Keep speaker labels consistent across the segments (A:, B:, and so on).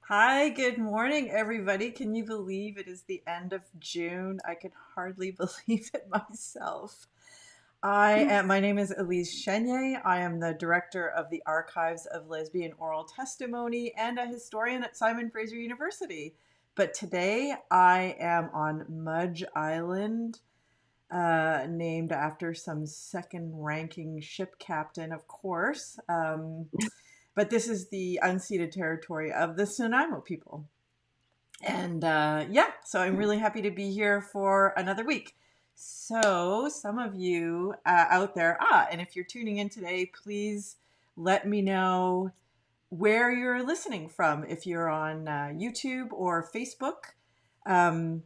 A: Hi, good morning, everybody. Can you believe it is the end of June? I can hardly believe it myself. My name is Elise Chenier. I am the director of the Archives of Lesbian Oral Testimony and a historian at Simon Fraser University. But today I am on Mudge Island, named after some second ranking ship captain, of course. But this is the unceded territory of the Nanaimo people. And yeah, so I'm really happy to be here for another week. So, some of you out there, and if you're tuning in today, please let me know where you're listening from. If you're on YouTube or Facebook, um,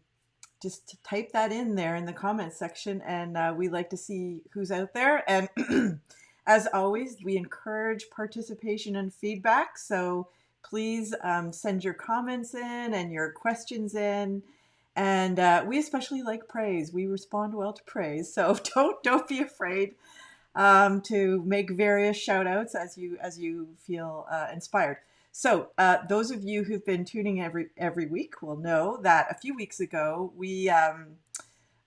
A: just type that in there in the comments section, and we like to see who's out there. And as always, we encourage participation and feedback. So please send your comments in and your questions in. And we especially like praise. We respond well to praise. So don't be afraid to make various shout outs as you feel inspired. So those of you who've been tuning every week will know that a few weeks ago we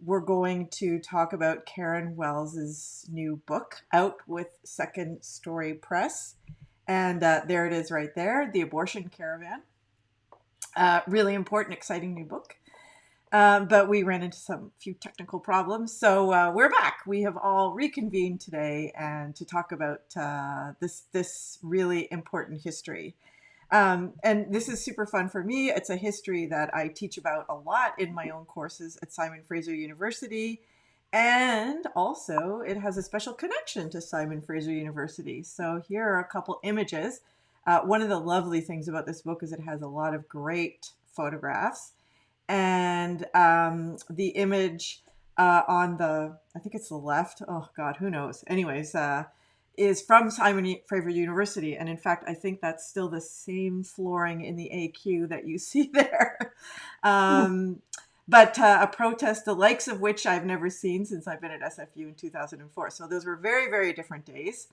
A: were going to talk about Karen Wells's new book out with Second Story Press, and there it is right there, The Abortion Caravan. Really important, exciting new book. But we ran into some few technical problems, so we're back. We have all reconvened today and to talk about this really important history. And this is super fun for me. It's a history that I teach about a lot in my own courses at Simon Fraser University. And also, it has a special connection to Simon Fraser University. So here are a couple images. One of the lovely things about this book is it has a lot of great photographs. And the image on I think it's the left. Oh God, who knows? Anyways, is from Simon Fraser University, and in fact, I think that's still the same flooring in the AQ that you see there. But a protest the likes of which I've never seen since I've been at SFU in 2004. So those were very, very different days.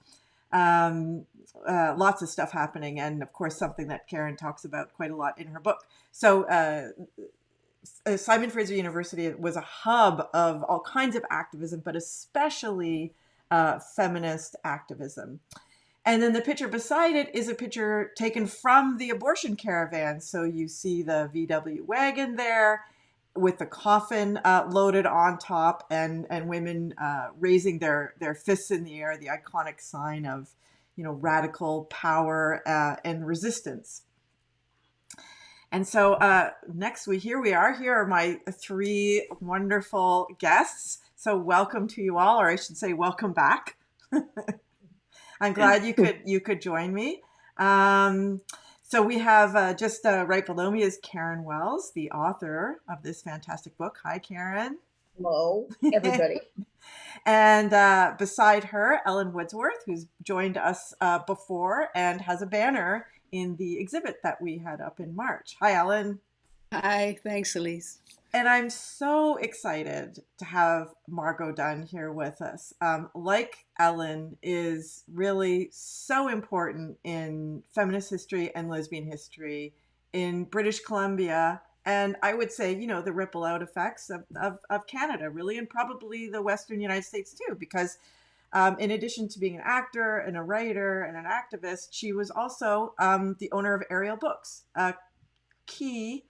A: Lots of stuff happening, and of course, something that Karen talks about quite a lot in her book. So Simon Fraser University was a hub of all kinds of activism, but especially feminist activism. And then the picture beside it is a picture taken from the abortion caravan. So you see the VW wagon there with the coffin loaded on top, and women raising their fists in the air, the iconic sign of, radical power and resistance. And so next here we are. Here are my three wonderful guests. So welcome to you all, or I should say welcome back. I'm glad you could join me. So we have just right below me is Karen Wells, the author of this fantastic book. Hi, Karen.
B: Hello, everybody.
A: And beside her, Ellen Woodsworth, who's joined us before and has a banner in the exhibit that we had up in March. Hi, Ellen.
C: Hi, thanks, Elise.
A: And I'm so excited to have Margot Dunn here with us. Like Ellen, is really so important in feminist history and lesbian history in British Columbia. And I would say, the ripple out effects of Canada, really, and probably the Western United States too, because in addition to being an actor and a writer and an activist, she was also the owner of Ariel Books, a key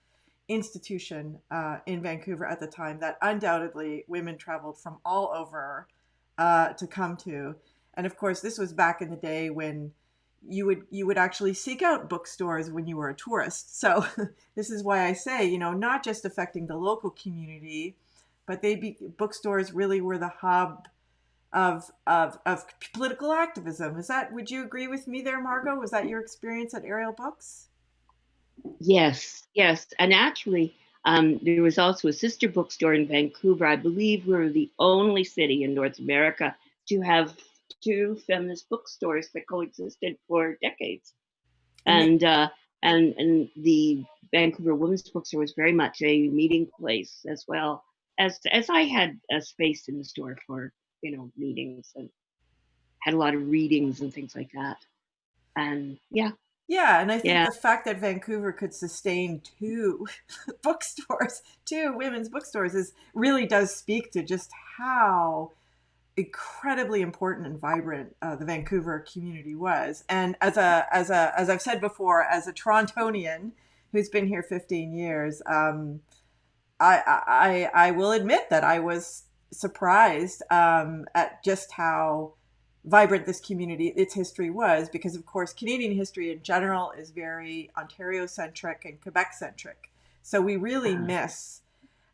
A: institution in Vancouver at the time that undoubtedly women traveled from all over to come to. And of course, this was back in the day when you would actually seek out bookstores when you were a tourist. So this is why I say, not just affecting the local community, but bookstores really were the hub of political activism. Would you agree with me there, Margot? Was that your experience at Ariel Books?
B: Yes, yes. And actually, there was also a sister bookstore in Vancouver. I believe we were the only city in North America to have two feminist bookstores that coexisted for decades. And the Vancouver Women's Bookstore was very much a meeting place, as well as I had a space in the store for meetings, and had a lot of readings and things like that. And yeah.
A: Yeah, and I think
B: Yeah.
A: the fact that Vancouver could sustain two bookstores, two women's bookstores, is really does speak to just how incredibly important and vibrant the Vancouver community was. And as I've said before, as a Torontonian who's been here 15 years, I will admit that I was surprised at just how vibrant this community, its history was, because of course Canadian history in general is very Ontario centric and Quebec centric. So we really
B: Uh,
A: miss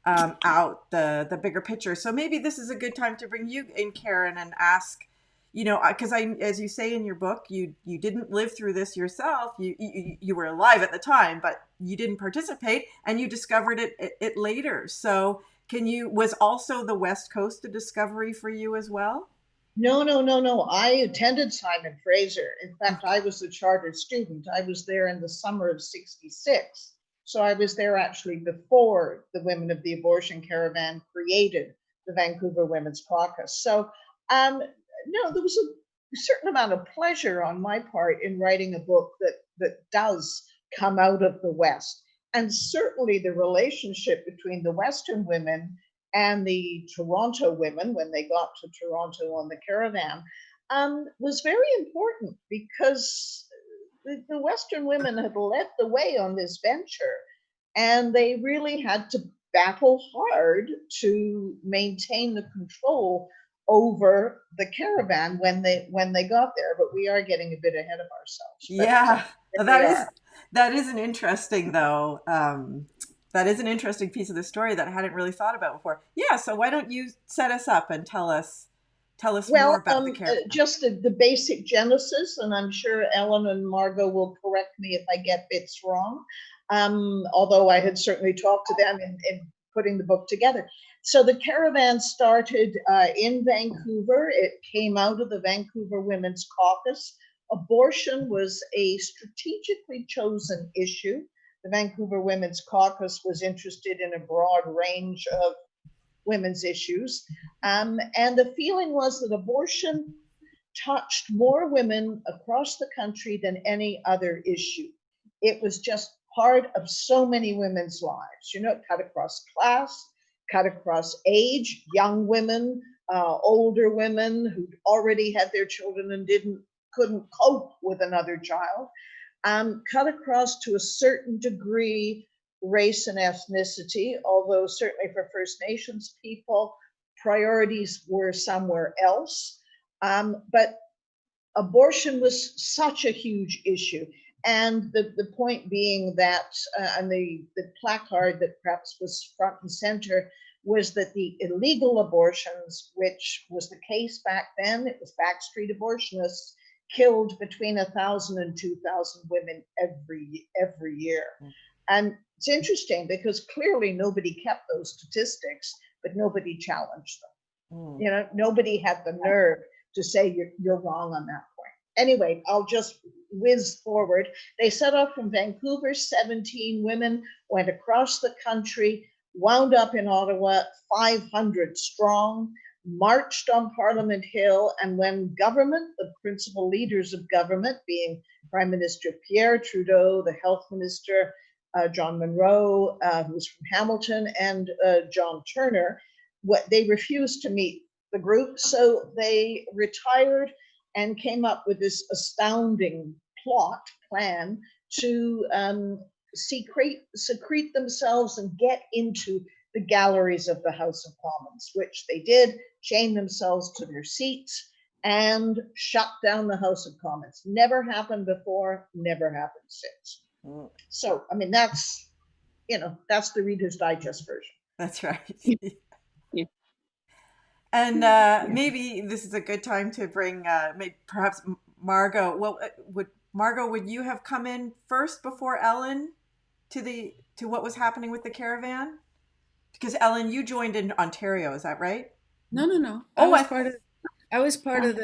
A: out the bigger picture. So maybe this is a good time to bring you in, Karen, and ask, because as you say in your book, you didn't live through this yourself. You were alive at the time, but you didn't participate, and you discovered it later. So was also the West Coast a discovery for you as well?
D: No, no, no, no. I attended Simon Fraser. In fact, I was a chartered student. I was there in the summer of 66. So I was there actually before the Women of the Abortion Caravan created the Vancouver Women's Caucus. So, no, there was a certain amount of pleasure on my part in writing a book that does come out of the West. And certainly the relationship between the Western women and the Toronto women, when they got to Toronto on the caravan, was very important because the Western women had led the way on this venture, and they really had to battle hard to maintain the control over the caravan when they got there. But we are getting a bit ahead of ourselves. But
A: Yeah,
D: here we
A: that is
D: are.
A: that is an interesting though. That is an interesting piece of the story that I hadn't really thought about before. Yeah, so why don't you set us up and tell us more
D: Well,
A: about the caravan?
D: just the basic genesis, and I'm sure Ellen and Margot will correct me if I get bits wrong, although I had certainly talked to them in putting the book together. So the caravan started in Vancouver. It came out of the Vancouver Women's Caucus. Abortion was a strategically chosen issue. The Vancouver Women's Caucus was interested in a broad range of women's issues. And the feeling was that abortion touched more women across the country than any other issue. It was just part of so many women's lives. It cut across class, cut across age, young women, older women who'd already had their children and couldn't cope with another child, cut across to a certain degree race and ethnicity, although certainly for First Nations people, priorities were somewhere else. But abortion was such a huge issue. And the point being that, and the placard that perhaps was front and center, was that the illegal abortions, which was the case back then, it was backstreet abortionists, killed between 1,000 and 2,000 women every year. And it's interesting because clearly nobody kept those statistics, but nobody challenged them. Nobody had the nerve to say you're wrong on that point. Anyway, I'll just whiz forward. They set off from Vancouver, 17 women, went across the country, wound up in Ottawa, 500 strong, marched on Parliament Hill, and when government, the principal leaders of government, being Prime Minister Pierre Trudeau, the Health Minister, John Munro, who's from Hamilton, and John Turner, they refused to meet the group, so they retired and came up with this astounding plan to secrete themselves and get into the galleries of the House of Commons, which they did, chain themselves to their seats, and shut down the House of Commons. Never happened before, never happened since. So, I mean, that's the Reader's Digest version.
A: That's right.
B: Yeah.
A: And maybe this is a good time to bring perhaps Margot. Well, would you have come in first before Ellen to what was happening with the caravan? Because Ellen, you joined in Ontario, is that right?
C: No, no, no.
A: Oh,
C: I was part of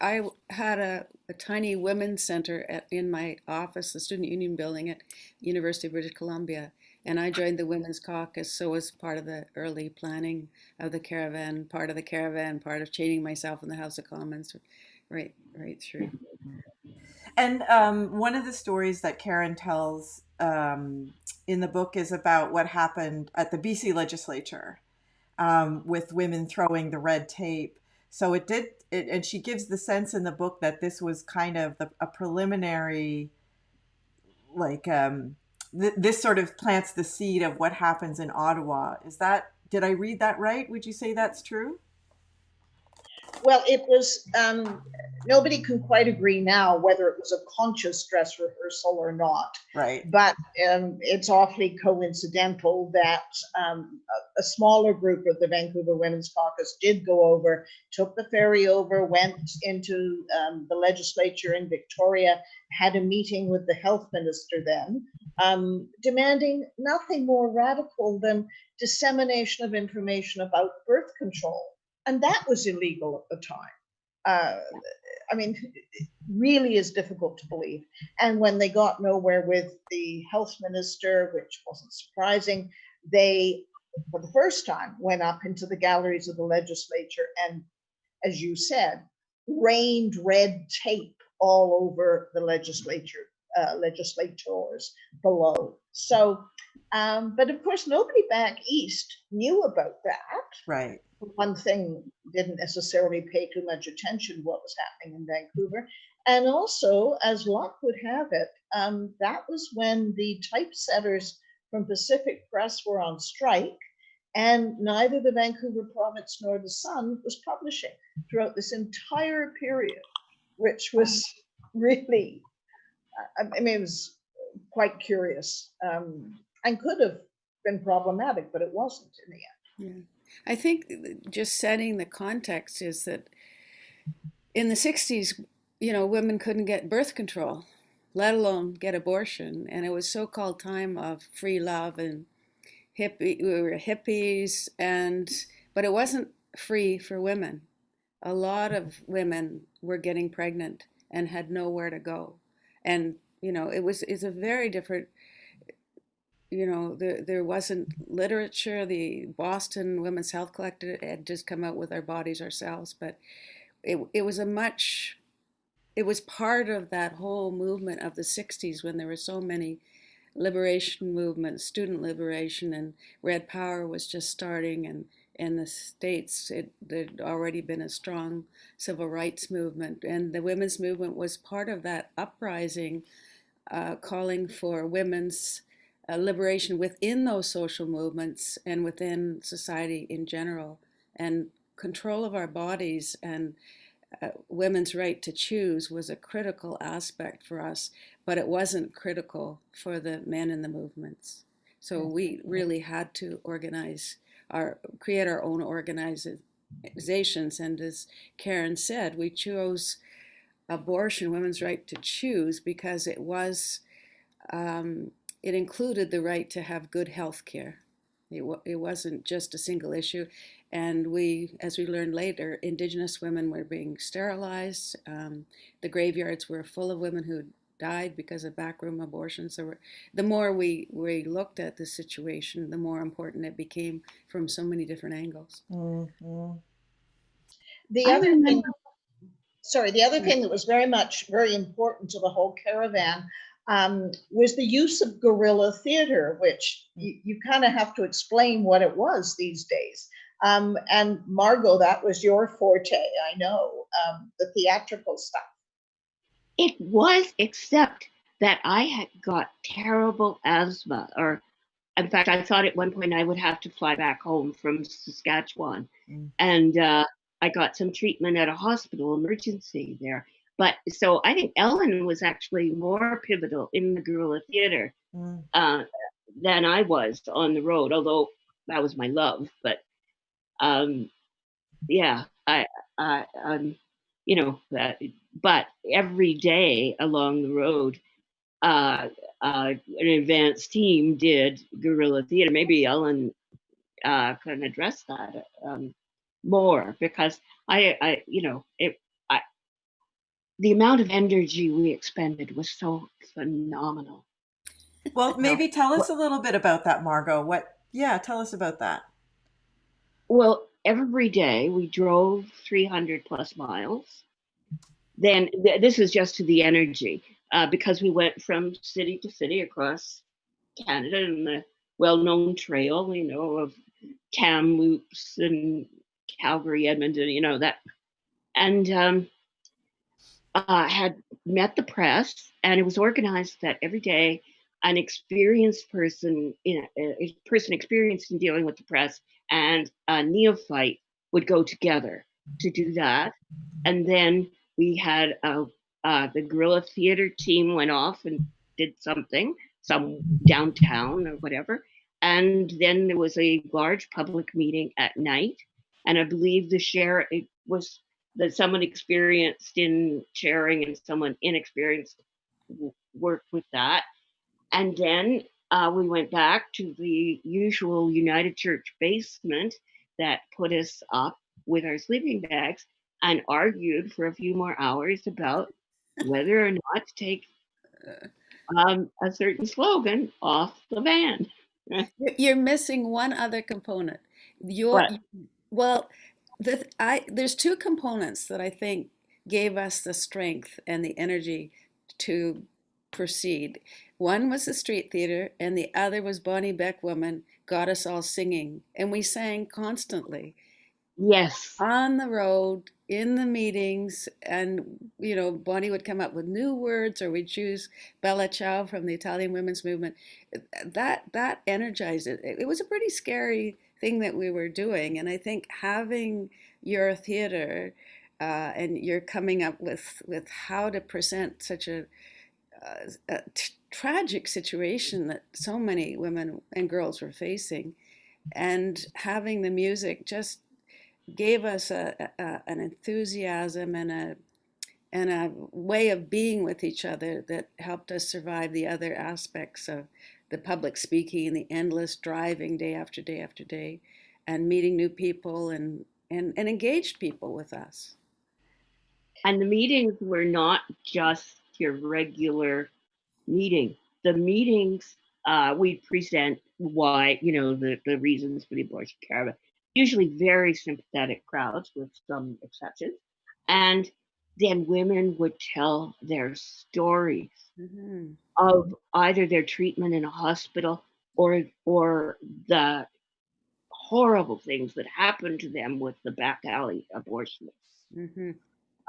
C: I had a tiny women's center in my office, the Student Union building at University of British Columbia. And I joined the Women's Caucus, so was part of the early planning of the caravan, part of chaining myself in the House of Commons, right through.
A: And one of the stories that Karen tells in the book is about what happened at the BC legislature with women throwing the red tape. So it did, and she gives the sense in the book that this was kind of a preliminary, like, this sort of plants the seed of what happens in Ottawa. Did I read that right? Would you say that's true?
D: Well, it was, nobody can quite agree now whether it was a conscious dress rehearsal or not.
A: Right.
D: But it's awfully coincidental that a smaller group of the Vancouver Women's Caucus did go over, took the ferry over, went into the legislature in Victoria, had a meeting with the health minister then, demanding nothing more radical than dissemination of information about birth control. And that was illegal at the time. I mean, it really is difficult to believe. And when they got nowhere with the health minister, which wasn't surprising, they, for the first time, went up into the galleries of the legislature and, as you said, rained red tape all over the legislators below. So, but of course, nobody back east knew about that.
A: Right.
D: One thing, didn't necessarily pay too much attention to what was happening in Vancouver. And also, as luck would have it, that was when the typesetters from Pacific Press were on strike, and neither the Vancouver Province nor the Sun was publishing throughout this entire period, which was really, I mean, it was quite curious, and could have been problematic, but it wasn't in the end.
C: Yeah. I think just setting the context is that in the 60s, women couldn't get birth control, let alone get abortion. And it was so-called time of free love and we were hippies, but it wasn't free for women. A lot of women were getting pregnant and had nowhere to go. And, it's a very different, there wasn't literature. The Boston Women's Health Collective had just come out with Our Bodies Ourselves, but it was part of that whole movement of the 60s when there were so many liberation movements, student liberation, and Red Power was just starting, and in the States there'd already been a strong civil rights movement, and the women's movement was part of that uprising, calling for women's liberation within those social movements and within society in general, and control of our bodies and women's right to choose was a critical aspect for us, but it wasn't critical for the men in the movements. So we really had to create our own organizations. And as Karen said, we chose abortion, women's right to choose, because it included the right to have good health care. It wasn't just a single issue. And as we learned later, Indigenous women were being sterilized. The graveyards were full of women who died because of backroom abortions. The more we looked at the situation, the more important it became from so many different angles.
A: Mm-hmm.
D: The other thing that was very important to the whole caravan was the use of guerrilla theater, which you kind of have to explain what it was these days. And Margot, that was your forte, I know, the theatrical stuff.
B: It was, except that I had got terrible asthma, or in fact, I thought at one point I would have to fly back home from Saskatchewan. And I got some treatment at a hospital emergency there. But so I think Ellen was actually more pivotal in the guerrilla theater than I was on the road, although that was my love. But yeah, but every day along the road, an advanced team did guerrilla theater. Maybe Ellen can address that more, because the amount of energy we expended was so phenomenal.
A: Well, maybe tell us a little bit about that, Margot. Tell us about that.
B: Well, every day we drove 300 plus miles. then this was just to the energy, because we went from city to city across Canada and the well-known trail, of Kamloops and Calgary, Edmonton, that. And had met the press, and it was organized that every day an experienced person, a person experienced in dealing with the press, and a neophyte would go together to do that. And then we had the guerrilla theater team went off and did something, some downtown or whatever. And then there was a large public meeting at night. And I believe it was that someone experienced in chairing and someone inexperienced worked with that. And then we went back to the usual United Church basement that put us up with our sleeping bags and argued for a few more hours about whether or not to take a certain slogan off the van.
C: You're missing one other component. Your
B: But
C: well, there's two components that I think gave us the strength and the energy to proceed. One was the street theater, and the other was Bonnie Beck Woman got us all singing, and we sang constantly
B: yes,
C: on the road, in the meetings, and Bonnie would come up with new words, or we'd choose Bella Ciao from the Italian women's movement. That energized it. It was a pretty scary thing that we were doing, and I think having your theater and you're coming up with how to present such a tragic situation that so many women and girls were facing, and having the music just gave us an enthusiasm and a way of being with each other that helped us survive the other aspects of the public speaking, the endless driving day after day after day, and meeting new people and engaged people with us.
B: and the meetings were not just your regular meeting. The meetings, we present why, the reasons for the abortion caravan. Usually very sympathetic crowds with some exceptions. And then women would tell their stories
C: Mm-hmm.
B: of either their treatment in a hospital or the horrible things that happened to them with the back alley abortion.
C: Mm-hmm.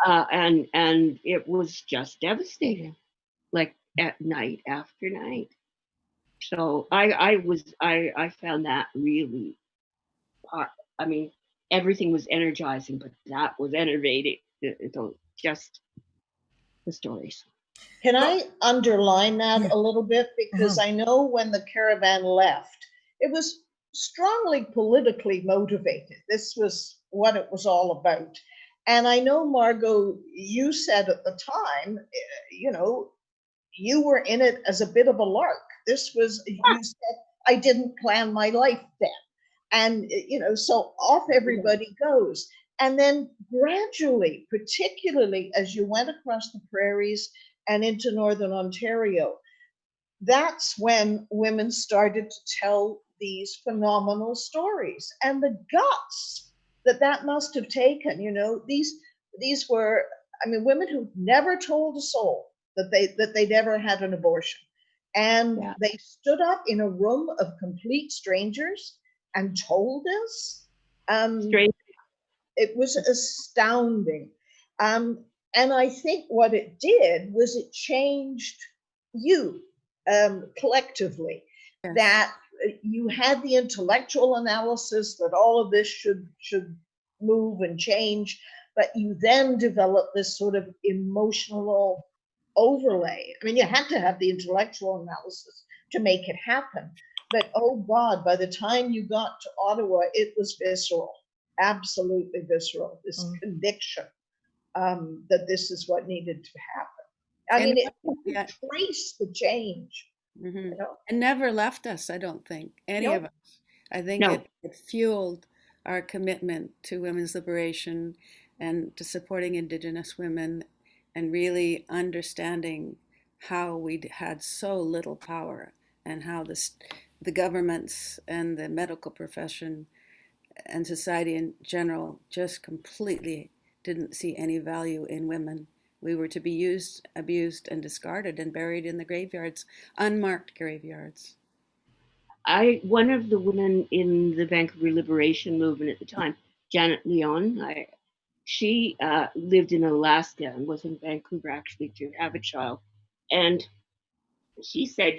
B: And it was just devastating, like at night after night. So I found that really part. I mean, everything was energizing, but that was enervating. Just the stories.
D: Can I underline that
A: Yeah.
D: a little bit? Because I know when the caravan left, it was strongly politically motivated. This was what it was all about. And I know, Margot, you said at the time, you were in it as a bit of a lark. This was, you said, I didn't plan my life then. And, so off everybody goes. And then gradually, particularly as you went across the prairies and into Northern Ontario, that's when women started to tell these phenomenal stories, and the guts that must have taken. These were, women who never told a soul that they'd ever had an abortion, and they stood up in a room of complete strangers and told us. It was astounding. And I think what it did was it changed you collectively.
C: Yes.
D: That you had the intellectual analysis that all of this should move and change, but you then developed this sort of emotional overlay. You had to have the intellectual analysis to make it happen. But oh God, by the time you got to Ottawa, it was visceral, absolutely visceral, this conviction that this is what needed to happen. It traced the change.
C: Mm-hmm. And never left us, I don't think, any of us. I think it fueled our commitment to women's liberation and to supporting Indigenous women and really understanding how we had so little power and how the governments and the medical profession and society in general just completely didn't see any value in women We were to be used, abused, and discarded and buried in the graveyards, unmarked graveyards.
B: One of the women in the Vancouver Liberation Movement at the time, Janet Leon, she lived in Alaska and was in Vancouver actually to have a child. And she said,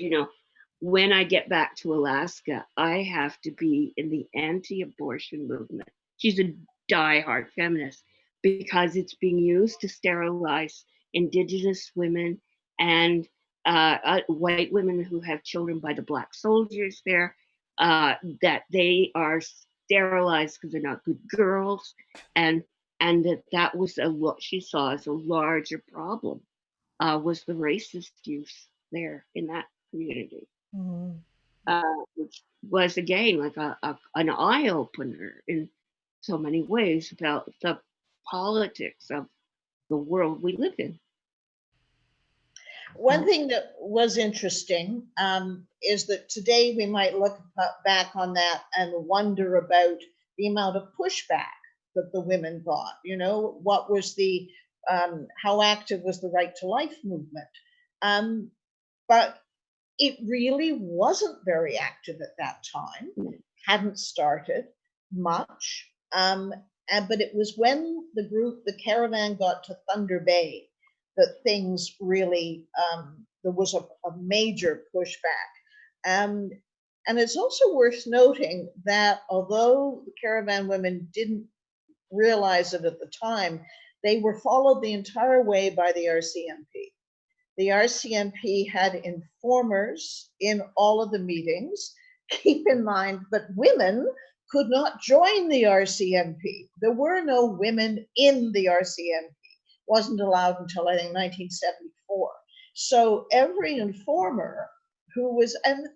B: when I get back to Alaska, I have to be in the anti-abortion movement. She's a diehard feminist because it's being used to sterilize Indigenous women and white women who have children by the Black soldiers there, that they are sterilized because they're not good girls, and that was what she saw as a larger problem, was the racist use there in that community,
A: Mm-hmm.
B: which was again like an eye opener in so many ways about the politics of the world we live in.
D: One thing that was interesting is that today we might look back on that and wonder about the amount of pushback that the women got. What was how active was the Right to Life movement? But it really wasn't very active at that time, hadn't started much. But it was when the caravan got to Thunder Bay, that things really, there was a major pushback. And it's also worth noting that although the caravan women didn't realize it at the time, they were followed the entire way by the RCMP. The RCMP had informers in all of the meetings. Keep in mind that women could not join the RCMP. There were no women in the RCMP. Wasn't allowed until I think 1974. So every informer who was, and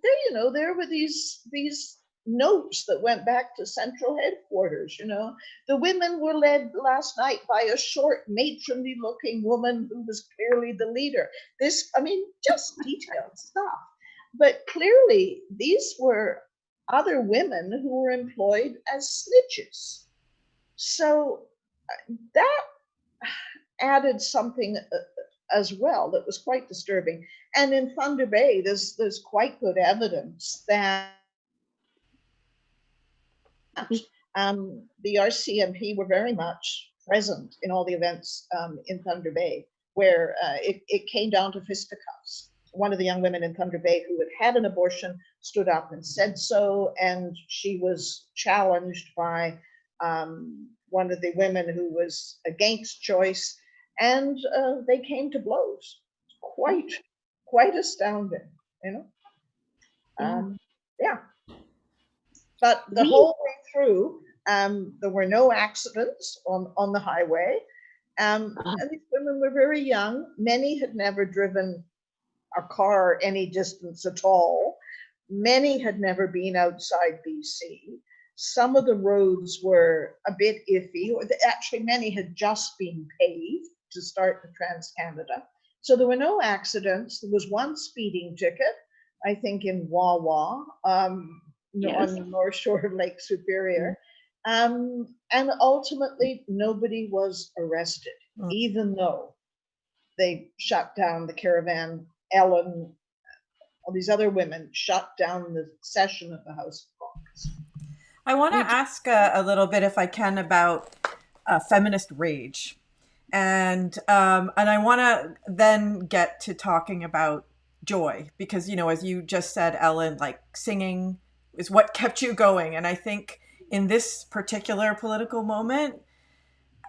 D: there were these notes that went back to central headquarters. The women were led last night by a short, matronly looking woman who was clearly the leader. Just detailed stuff. But clearly these were other women who were employed as snitches. So that added something as well that was quite disturbing. And in Thunder Bay, there's quite good evidence that the RCMP were very much present in all the events in Thunder Bay, where it came down to fisticuffs. One of the young women in Thunder Bay who had an abortion stood up and said so, and she was challenged by one of the women who was against choice, and they came to blows. Quite astounding, yeah. But the whole way through, there were no accidents on the highway. And these women were very young. Many had never driven a car any distance at all. Many had never been outside BC. Some of the roads were a bit iffy. Actually, many had just been paved to start the Trans-Canada. So there were no accidents. There was one speeding ticket, I think in Wawa,
B: Yes.
D: on the North Shore of Lake Superior. And ultimately, nobody was arrested, even though they shut down the caravan. Ellen, all these other women shut down the session of the House of Commons.
A: I want to ask a little bit, if I can, about feminist rage. And I want to then get to talking about joy, because, as you just said, Ellen, like singing is what kept you going. And I think in this particular political moment,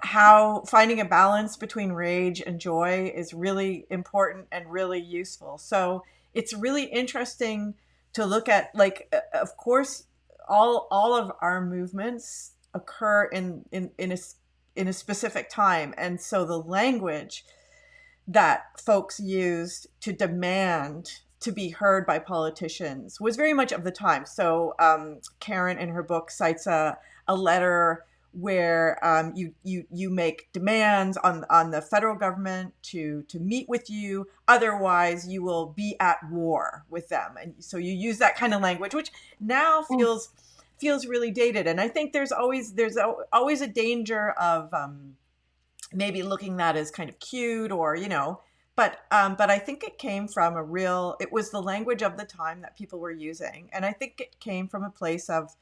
A: how finding a balance between rage and joy is really important and really useful. So it's really interesting to look at, of course, all of our movements occur in a specific time. And so the language that folks used to demand to be heard by politicians was very much of the time. So Karen in her book cites a letter where you make demands on the federal government to meet with you, otherwise you will be at war with them. And so you use that kind of language, which now feels really dated. And I think there's always a danger of maybe looking at as kind of cute or, but I think it came from it was the language of the time that people were using. And I think it came from a place of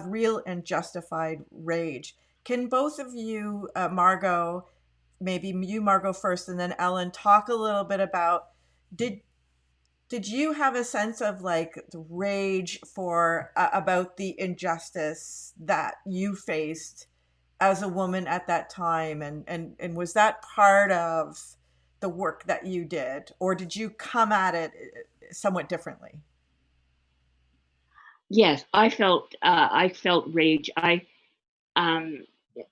A: real and justified rage. Can both of you, Margot, maybe you, Margot, first, and then Ellen, talk a little bit about, did did you have a sense of like the rage for about the injustice that you faced as a woman at that time, and was that part of the work that you did, or did you come at it somewhat differently?
B: Yes, I felt rage. Um,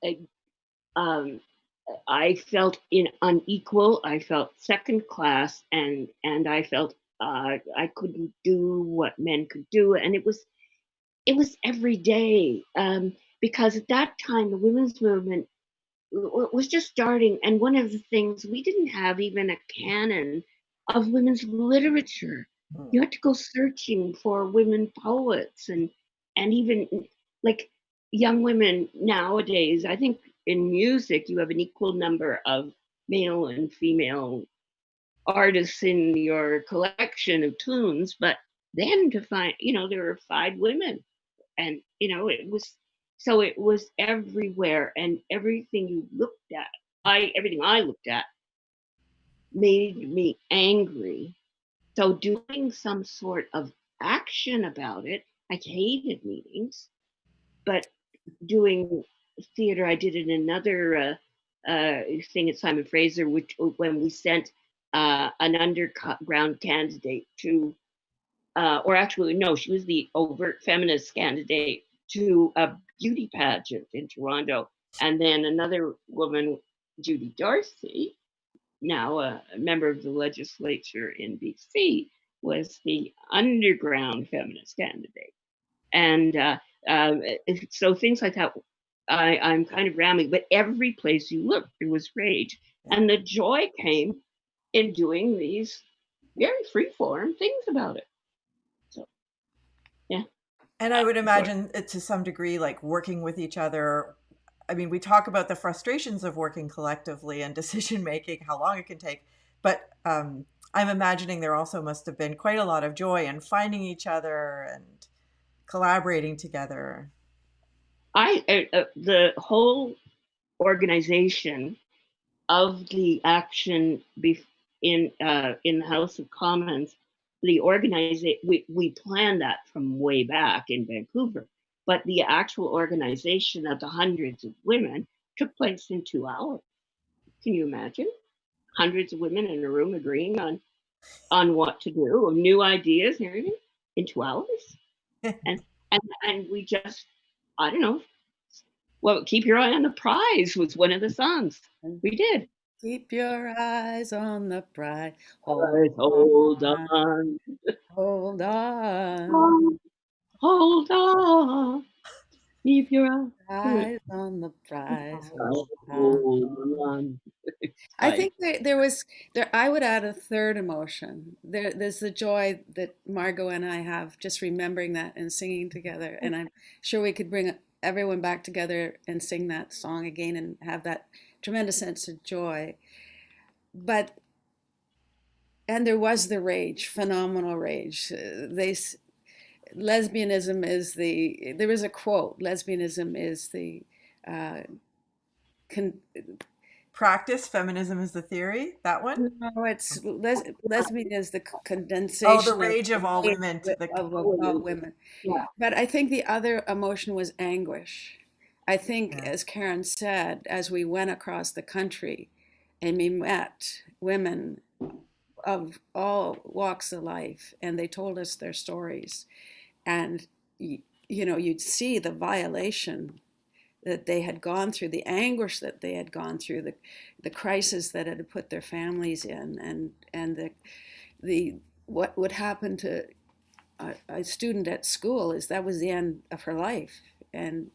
B: I, um, I felt unequal. I felt second class, and I felt I couldn't do what men could do, and it was every day, because at that time the women's movement was just starting, and one of the things, we didn't have even a canon of women's literature.
A: Hmm.
B: You had to go searching for women poets, and even like young women nowadays. I think in music you have an equal number of male and female artists in your collection of tunes, but then to find, there were five women, and it was everywhere, and everything you looked at, everything I looked at made me angry. So doing some sort of action about it, I hated meetings, but doing theater, I did in another thing at Simon Fraser, which when we sent an underground candidate to, or actually, no, she was the overt feminist candidate to a beauty pageant in Toronto. And then another woman, Judy Darcy, now a member of the legislature in BC, was the underground feminist candidate. And so things like that, I'm kind of rambling, but every place you look, there was rage. And the joy came in doing these very free-form things about it. So, yeah.
A: And I would imagine it to some degree, like working with each other. I mean, we talk about the frustrations of working collectively and decision making, how long it can take, but I'm imagining there also must have been quite a lot of joy in finding each other and collaborating together.
B: The whole organization of the action in the House of Commons, we planned that from way back in Vancouver, but the actual organization of the hundreds of women took place in 2 hours. Can you imagine? Hundreds of women in a room agreeing on what to do, new ideas and everything in 2 hours. and we just, I don't know. Well, Keep Your Eye on the Prize was one of the songs we did.
C: Keep your eyes on the prize.
B: Hold on.
C: Hold on.
B: Hold on. Keep your
C: Eyes on the prize. Hold on.
B: hold on.
C: I think there. I would add a third emotion. There's the joy that Margot and I have just remembering that and singing together. And I'm sure we could bring everyone back together and sing that song again and have that tremendous sense of joy. And there was the rage, phenomenal rage. Lesbianism is there is a quote, lesbianism is the uh, con,
A: Practice, feminism is the theory, that one?
C: no, it's lesbian is the
A: Oh, the
C: condensation
A: rage of all women to the
C: of all women.
B: Yeah.
C: But I think the other emotion was anguish. I think,
A: yeah.
C: as Karen said, as we went across the country and we met women of all walks of life, and they told us their stories, and you'd see the violation that they had gone through, the anguish that they had gone through, the crisis that had put their families in, and the what would happen to a student at school is that was the end of her life. And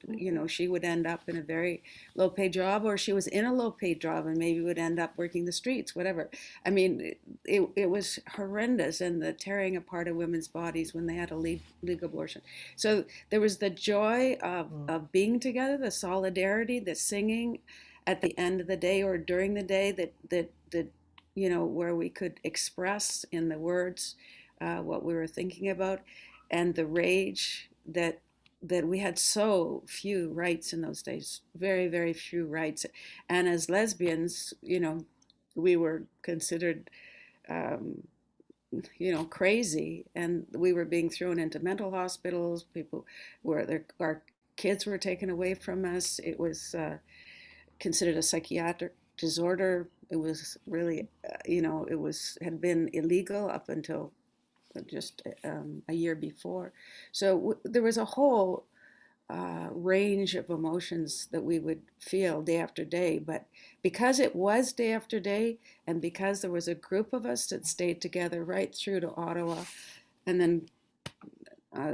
C: she would end up in a very low paid job, or she was in a low paid job and maybe would end up working the streets, whatever. I mean, it was horrendous, and the tearing apart of women's bodies when they had a legal abortion. So there was the joy of being together, the solidarity, the singing, at the end of the day or during the day that where we could express in the words what we were thinking about, and the rage that we had so few rights in those days, very, very few rights. And as lesbians, we were considered, um, crazy, and we were being thrown into mental hospitals. People our kids were taken away from us. It was considered a psychiatric disorder. It was really, had been illegal up until just a year before. So there was a whole range of emotions that we would feel day after day. But because it was day after day, and because there was a group of us that stayed together right through to Ottawa, and then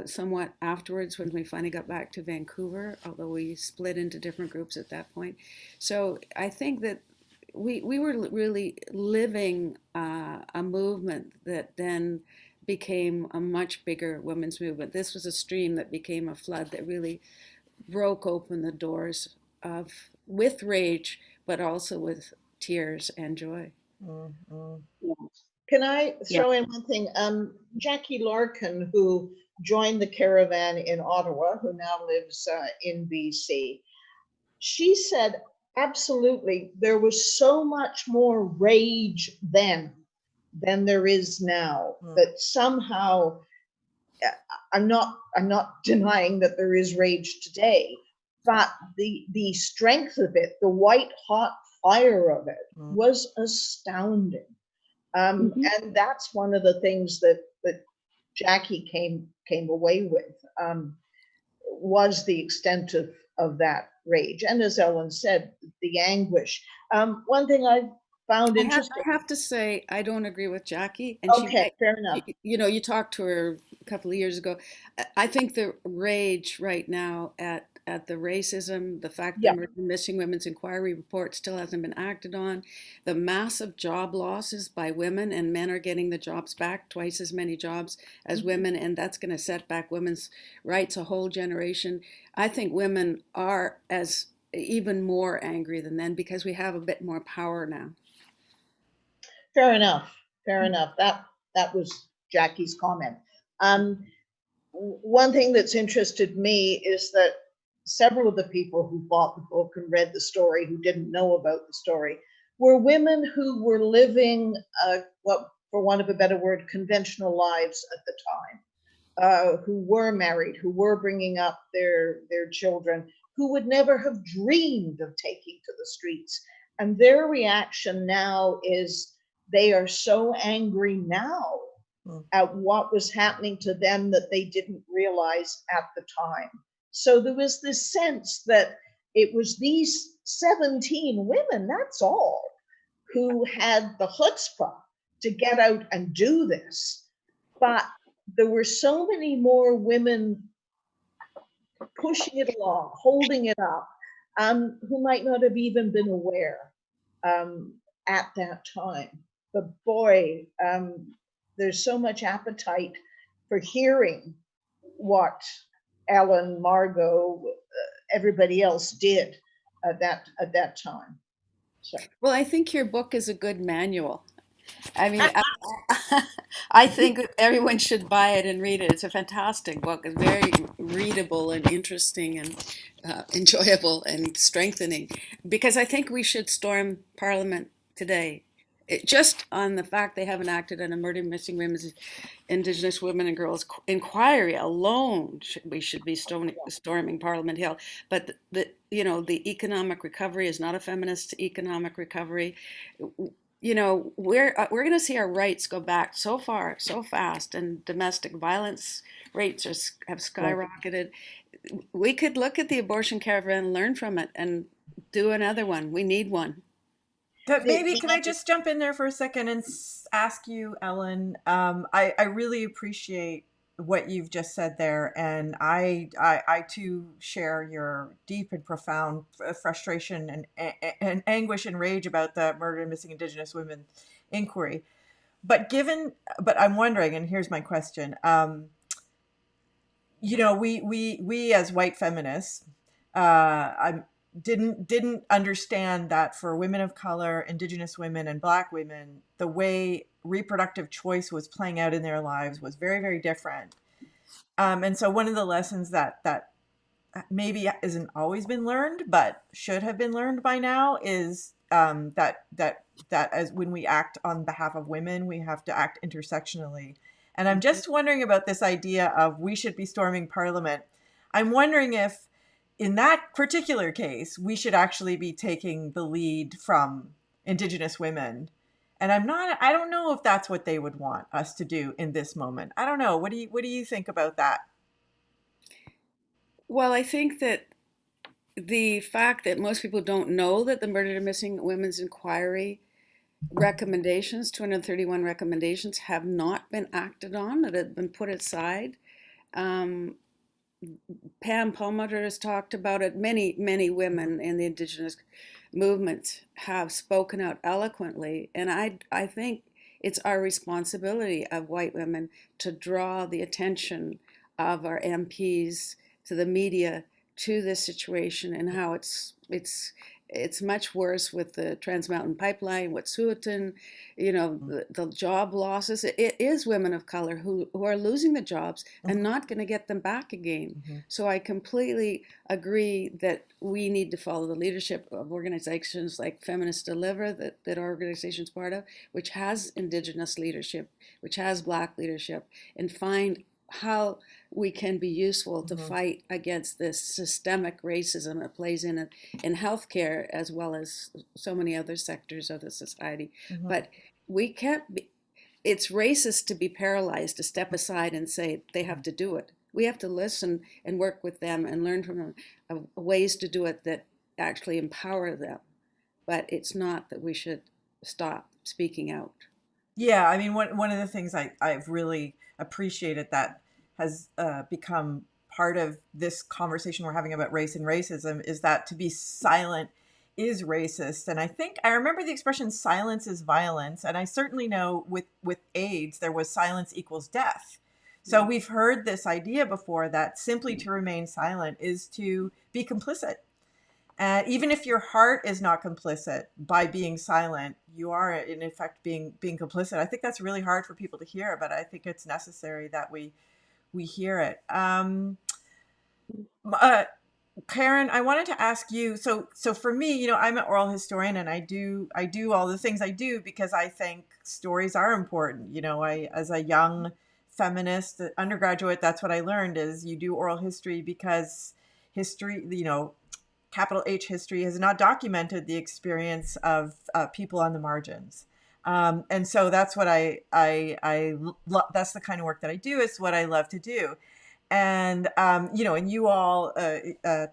C: somewhat afterwards when we finally got back to Vancouver, although we split into different groups at that point. So I think that we were really living a movement that then became a much bigger women's movement. This was a stream that became a flood that really broke open the doors with rage, but also with tears and joy.
A: Mm-hmm.
B: Yes.
D: Can I
B: Yeah.
D: throw in one thing? Jackie Larkin, who joined the caravan in Ottawa, who now lives in BC, she said, absolutely, there was so much more rage then than there is now. That somehow, I'm not denying that there is rage today, but the strength of it, the white hot fire of it, was astounding. And that's one of the things that Jackie came away with, was the extent of that rage. And as Ellen said, the anguish. One thing I found interesting.
C: I have to say, I don't agree with Jackie. And
D: Okay, fair enough.
C: you talked to her a couple of years ago. I think the rage right now at the racism, the fact that the Missing Women's Inquiry report still hasn't been acted on, the massive job losses by women, and men are getting the jobs back, twice as many jobs as women, and that's going to set back women's rights a whole generation. I think women are as even more angry than men because we have a bit more power now.
D: Fair enough. Fair enough. That was Jackie's comment. One thing that's interested me is that several of the people who bought the book and read the story, who didn't know about the story, were women who were living what, for want of a better word, conventional lives at the time, who were married, who were bringing up their children, who would never have dreamed of taking to the streets. And their reaction now is, they are so angry now at what was happening to them that they didn't realize at the time. So there was this sense that it was these 17 women, that's all, who had the chutzpah to get out and do this. But there were so many more women pushing it along, holding it up, who might not have even been aware at that time. But boy, there's so much appetite for hearing what Ellen, Margot, everybody else did at that time. So.
C: Well, I think your book is a good manual. I mean, I think everyone should buy it and read it. It's a fantastic book. It's very readable and interesting and enjoyable and strengthening. Because I think we should storm Parliament today. Just on the fact they haven't acted on a murder missing women's Indigenous women and girls inquiry alone, we should be storming Parliament Hill. But the economic recovery is not a feminist economic recovery. We're going to see our rights go back so far, so fast, and domestic violence rates have skyrocketed. We could look at the abortion caravan, learn from it, and do another one. We need one.
A: But maybe, can I just jump in there for a second and ask you, Ellen? I really appreciate what you've just said there, and I too share your deep and profound frustration and anguish and rage about the murder and missing Indigenous women inquiry. But I'm wondering, and here's my question: we as white feminists, didn't understand that for women of color, Indigenous women, and Black women, the way reproductive choice was playing out in their lives was very, very different. And so one of the lessons that maybe isn't always been learned, but should have been learned by now, is that as when we act on behalf of women, we have to act intersectionally. And I'm just wondering about this idea of we should be storming Parliament. I'm wondering if, in that particular case, we should actually be taking the lead from Indigenous women. And I don't know if that's what they would want us to do in this moment. I don't know. What do you think about that?
C: Well, I think that the fact that most people don't know that the Murdered and Missing Women's Inquiry recommendations, 231 recommendations, have not been acted on, that have been put aside. Pam Palmater has talked about it. Many women in the Indigenous movement have spoken out eloquently. And I think it's our responsibility of white women to draw the attention of our MPs, to the media, to this situation and how it's much worse with the Trans Mountain Pipeline, Wet'suwet'en, the job losses. It is women of color who are losing the jobs and not going to get them back again. So I completely agree that we need to follow the leadership of organizations like Feminists Deliver, that our organization is part of, which has Indigenous leadership, which has Black leadership, and find how we can be useful to fight against this systemic racism that plays in healthcare as well as so many other sectors of the society. But we can't be, it's racist to be paralyzed, to step aside and say they have to do it. We have to listen and work with them and learn from them ways to do it that actually empower them. But it's not that we should stop speaking out.
A: Yeah, I mean, one of the things I've really appreciated that has become part of this conversation we're having about race and racism is that to be silent is racist. And I think I remember the expression silence is violence. And I certainly know with AIDS, there was silence equals death. So we've heard this idea before that simply to remain silent is to be complicit. Even if your heart is not complicit by being silent, you are in effect being complicit. I think that's really hard for people to hear, but I think it's necessary that we hear it. Karen, I wanted to ask you. So for me, I'm an oral historian, and I do all the things I do because I think stories are important. I, as a young feminist undergraduate, that's what I learned is you do oral history because history, capital H history has not documented the experience of people on the margins. And so that's what that's the kind of work that I do. It's what I love to do. And, and you all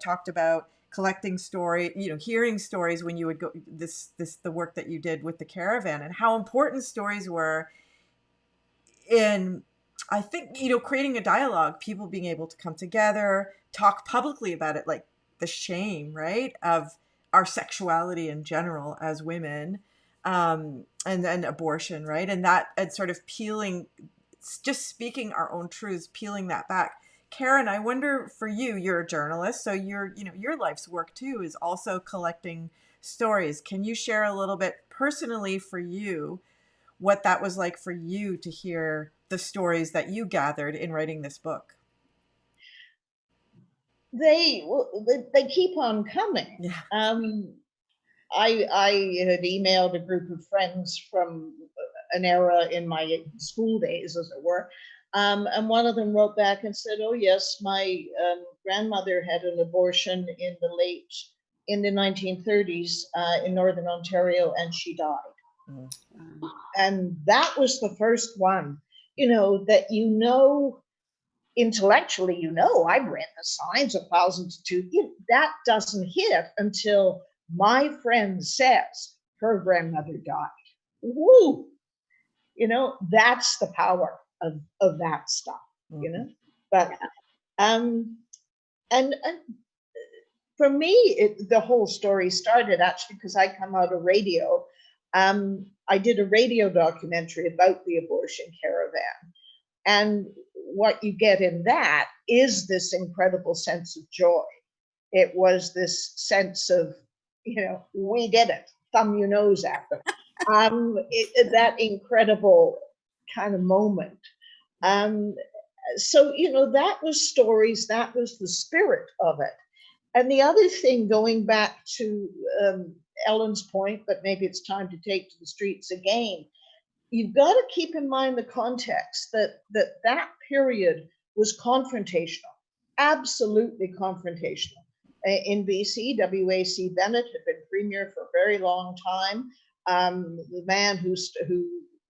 A: talked about collecting hearing stories when you would go the work that you did with the caravan and how important stories were in, I think, creating a dialogue, people being able to come together, talk publicly about it, like the shame, right, of our sexuality in general as women, and then abortion, right, and sort of just speaking our own truths, peeling that back. Karen, I wonder for you, you're a journalist, so your life's work too is also collecting stories. Can you share a little bit personally for you what that was like for you to hear the stories that you gathered in writing this book?
D: They keep on coming.
A: Yeah.
D: I had emailed a group of friends from an era in my school days, as it were, and one of them wrote back and said, "Oh yes, my grandmother had an abortion in the 1930s in Northern Ontario, and she died." And that was the first one, that intellectually, I've read the signs 1,002. That doesn't hit until my friend says her grandmother died. Woo! That's the power of that stuff, But and for me, the whole story started actually because I come out of radio. I did a radio documentary about the abortion caravan. And what you get in that is this incredible sense of joy It was this sense of, we did it, thumb your nose at them. That incredible kind of moment. So, that was stories, that was the spirit of it. And the other thing, going back to Ellen's point, but maybe it's time to take to the streets again, you've got to keep in mind the context that period was confrontational, absolutely confrontational. In BC, W.A.C. Bennett had been premier for a very long time. The man who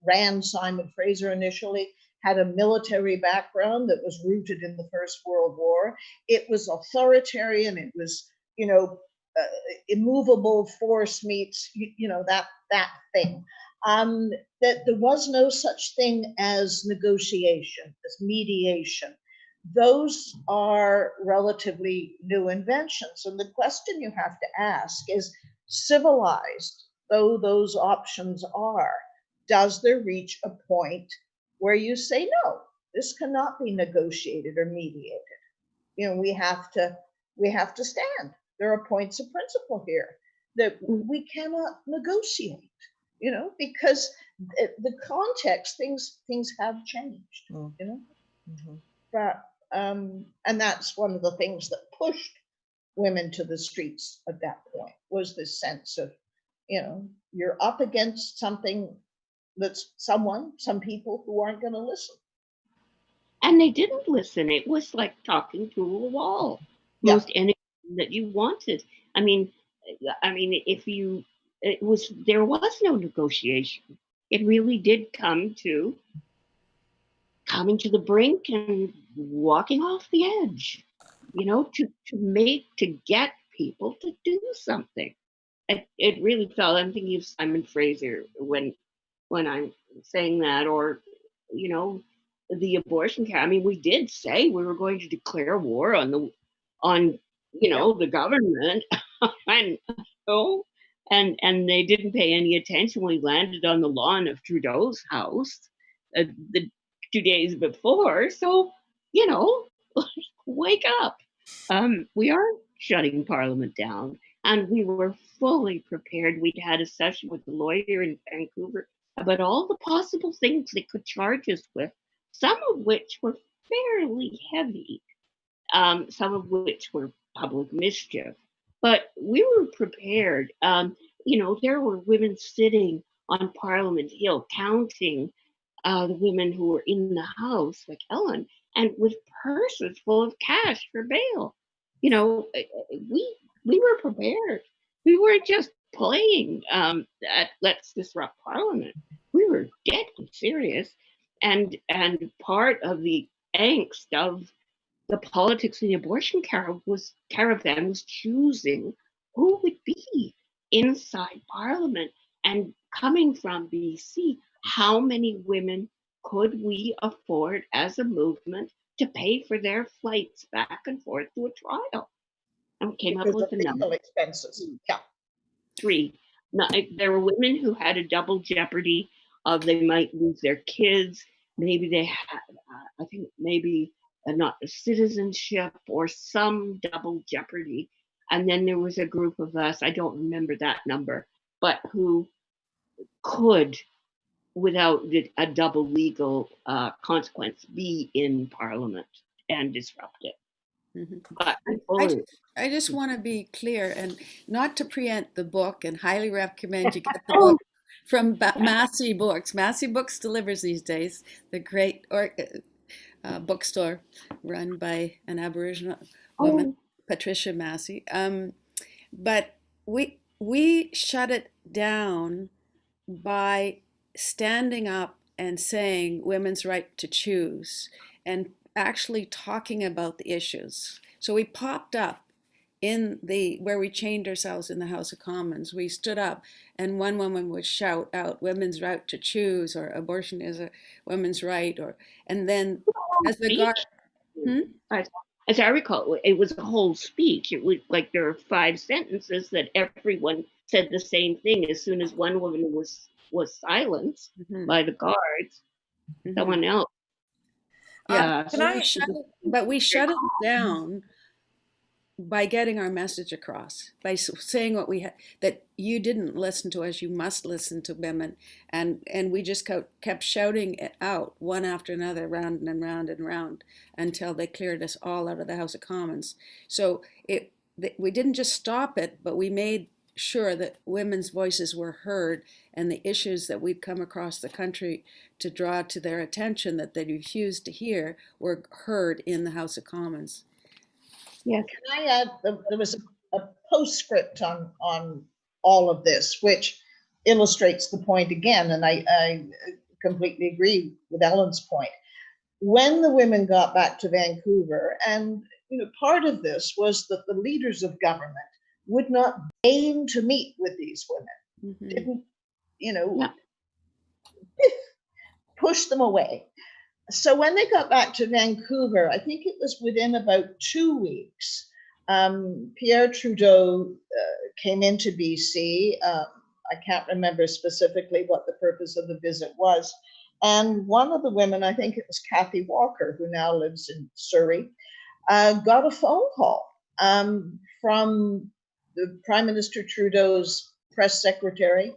D: ran Simon Fraser initially had a military background that was rooted in the First World War. It was authoritarian. It was, immovable force meets, that thing. That there was no such thing as negotiation, as mediation. Those are relatively new inventions. And the question you have to ask is, civilized though those options are, does there reach a point where you say, no, this cannot be negotiated or mediated? We have to stand. There are points of principle here that we cannot negotiate, because the context, things have changed,
A: Mm-hmm.
D: But and that's one of the things that pushed women to the streets at that point, was this sense of, you're up against something that's some people who aren't going to listen.
B: And they didn't listen. It was like talking to a wall.
D: Yeah.
B: Most anything that you wanted. I mean, there was no negotiation. It really did come to coming to the brink and walking off the edge, to get people to do something. It really felt, I'm thinking of Simon Fraser when I'm saying that, or, the abortion care. I mean, we did say we were going to declare war on the government, and they didn't pay any attention. We landed on the lawn of Trudeau's house the 2 days before. So, wake up. We are shutting Parliament down, and we were fully prepared. We'd had a session with the lawyer in Vancouver about all the possible things they could charge us with, some of which were fairly heavy, some of which were public mischief. But we were prepared. There were women sitting on Parliament Hill counting the women who were in the house, like Ellen, and with purses full of cash for bail. We were prepared. We weren't just playing at Let's Disrupt Parliament. We were deadly serious, and part of the angst of the politics in the abortion caravan was choosing who would be inside Parliament. And coming from BC, how many women could we afford as a movement to pay for their flights back and forth to a trial? And we came up with the number.
D: Expenses. Yeah.
B: 3. Now, there were women who had a double jeopardy of they might lose their kids. Maybe they had, I think maybe not a citizenship or some double jeopardy. And then there was a group of us, I don't remember that number, but who could, without a double legal consequence, be in Parliament and disrupt it.
C: Mm-hmm.
B: But
C: I just want to be clear, and not to preempt the book, and highly recommend you get the book from Massey Books. Massey Books delivers these days, the great bookstore run by an Aboriginal woman, Patricia Massey. But we shut it down by standing up and saying women's right to choose and actually talking about the issues. So we popped up in where we chained ourselves in the House of Commons. We stood up and one woman would shout out women's right to choose, or abortion is a women's right, and then as the guard,
B: as I recall, it was a whole speech. It was like there were 5 sentences that everyone said the same thing. As soon as one woman was silenced by the guards, someone else.
C: Yeah. But we shut it down by getting our message across, by saying what we had, that you didn't listen to us, you must listen to women. And we just kept shouting it out one after another, round and round and round, until they cleared us all out of the House of Commons. So we didn't just stop it, but we made sure that women's voices were heard, and the issues that we'd come across the country to draw to their attention that they refused to hear were heard in the House of Commons.
B: Yes.
D: Can I add, there was a postscript on all of this, which illustrates the point again, and I completely agree with Ellen's point. When the women got back to Vancouver, and part of this was that the leaders of government would not deign to meet with these women,
C: Mm-hmm.
D: didn't,
B: Yeah.
D: push them away. So when they got back to Vancouver, I think it was within about 2 weeks, Pierre Trudeau came into BC. I can't remember specifically what the purpose of the visit was. And one of the women, I think it was Kathy Walker, who now lives in Surrey, got a phone call from the Prime Minister Trudeau's press secretary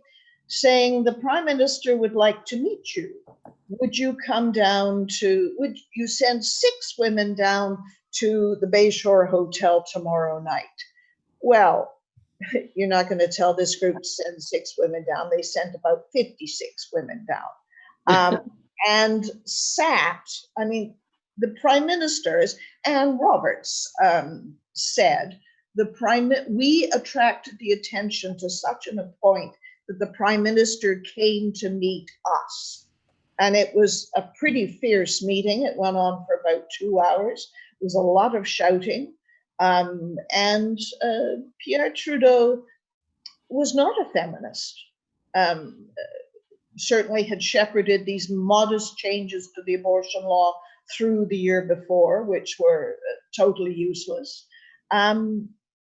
D: saying, the Prime Minister would like to meet you. Would you come down would you send 6 women down to the Bayshore Hotel tomorrow night? Well, you're not going to tell this group to send 6 women down. They sent about 56 women down. And the Prime Minister, as Anne Roberts said, we attracted the attention to such a point that the Prime Minister came to meet us. And it was a pretty fierce meeting. It went on for about 2 hours. There was a lot of shouting. And Pierre Trudeau was not a feminist. Certainly had shepherded these modest changes to the abortion law through the year before, which were totally useless.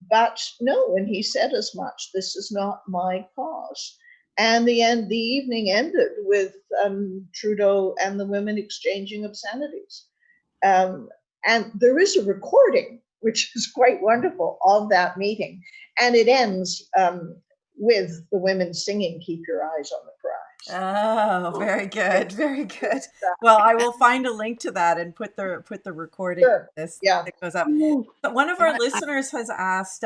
D: But no, and he said as much, this is not my cause. And the evening ended with Trudeau and the women exchanging obscenities. And there is a recording, which is quite wonderful, of that meeting. And it ends with the women singing, "Keep Your Eyes on the Prize."
A: Oh, very good, very good. Well, I will find a link to that and put the recording.
D: Sure.
A: This
D: Yeah.
A: that goes up. But one of our listeners has asked,